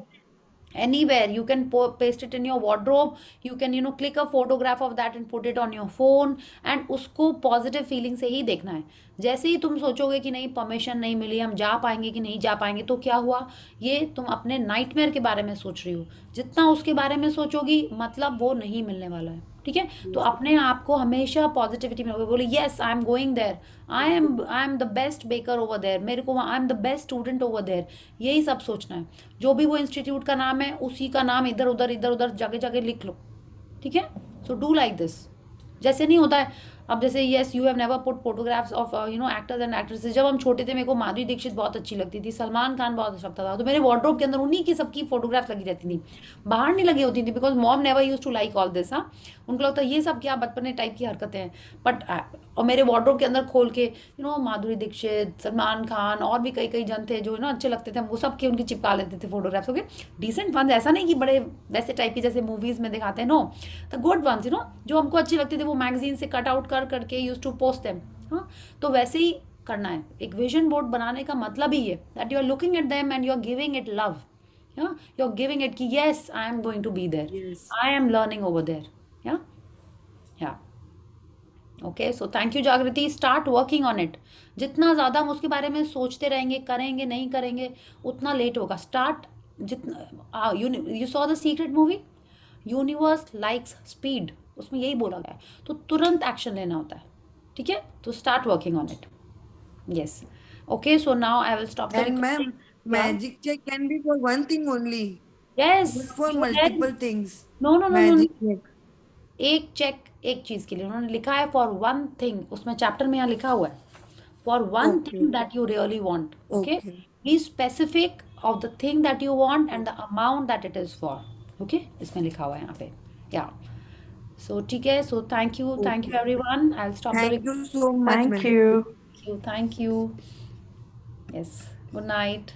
anywhere you can paste it in your wardrobe. You can click a photograph of that and put it on your phone. And उसको positive feeling से ही देखना है. जैसे ही तुम सोचोगे कि नहीं परमिशन नहीं मिली, हम जा पाएंगे कि नहीं जा पाएंगे, तो क्या हुआ, ये तुम अपने नाइटमेयर के बारे में सोच रही हो. जितना उसके बारे में सोचोगी मतलब वो नहीं मिलने वाला है. ठीक है, तो अपने आप को हमेशा पॉजिटिविटी में बोले, yes I am going there, I am the best baker over there, मेरे को I am the best student over there. यही सब सोचना है. जो भी वो इंस्टीट्यूट का नाम है उसी का नाम इधर उधर जगह जगह लिख लो. ठीक है, सो डू लाइक दिस. जैसे नहीं होता है, अब जैसे yes you have never put photographs of actors and actresses. जब हम छोटे थे मेरे को माधुरी दीक्षित बहुत अच्छी लगती थी, सलमान खान बहुत अच्छा लगता था, तो मेरे वार्डरोब के अंदर उन्हीं की सबकी फोटोग्राफ्स लगी रहती थी, बाहर नहीं लगी होती थी, because mom never use to like all this. हाँ, उनको लगता है ये सब क्या बचपने टाइप की हरकतें हैं. बट और मेरे वार्डरोब के अंदर खोल के माधुरी दीक्षित, सलमान खान और भी कई कई जन थे जो अच्छे लगते थे, वो सब के उनकी चिपका लेते थे फोटोग्राफ्स. ओके, डिसेंट वंस, ऐसा नहीं कि बड़े वैसे टाइप की जैसे मूवीज में दिखाते हैं. नो, द गुड वंस जो हमको अच्छे लगते थे, वो मैगजीन से कट आउट करके यूज टू पोस्ट देम. हाँ, तो वैसे ही करना है. एक विजन बोर्ड बनाने का मतलब ही है that you are looking at them and you are giving it love. You are giving it कि yes I am going to be there, Yes. I am learning over there. या okay, so thank you Jagriti. Start working on it. जितना ज़्यादा हम उसके बारे में सोचते रहेंगे, करेंगे नहीं करेंगे, उतना लेट होगा. स्टार्ट. जितना you saw the secret movie, universe likes speed, उसमें यही बोला गया है. तो तुरंत एक्शन लेना होता है. ठीक है, तो start working on it. Yes, Okay, so now I will stop the And recording. ma'am, magic check can be for one thing only, Yes, not for you can. multiple things. No, no, no, no, Magic no. check. एक check एक चीज के लिए उन्होंने लिखा है for one thing, उसमें chapter में यहाँ लिखा हुआ है for one Okay. Thing that you really want. Okay, Okay. Be specific of the thing that you want and the amount that it is for. Okay, इसमें लिखा हुआ है यहाँ पे. या सो ठीक है. सो thank you Okay. Everyone. I will stop the Thank you so much, Thank ma'am. you. Thank you. Yes. Good night.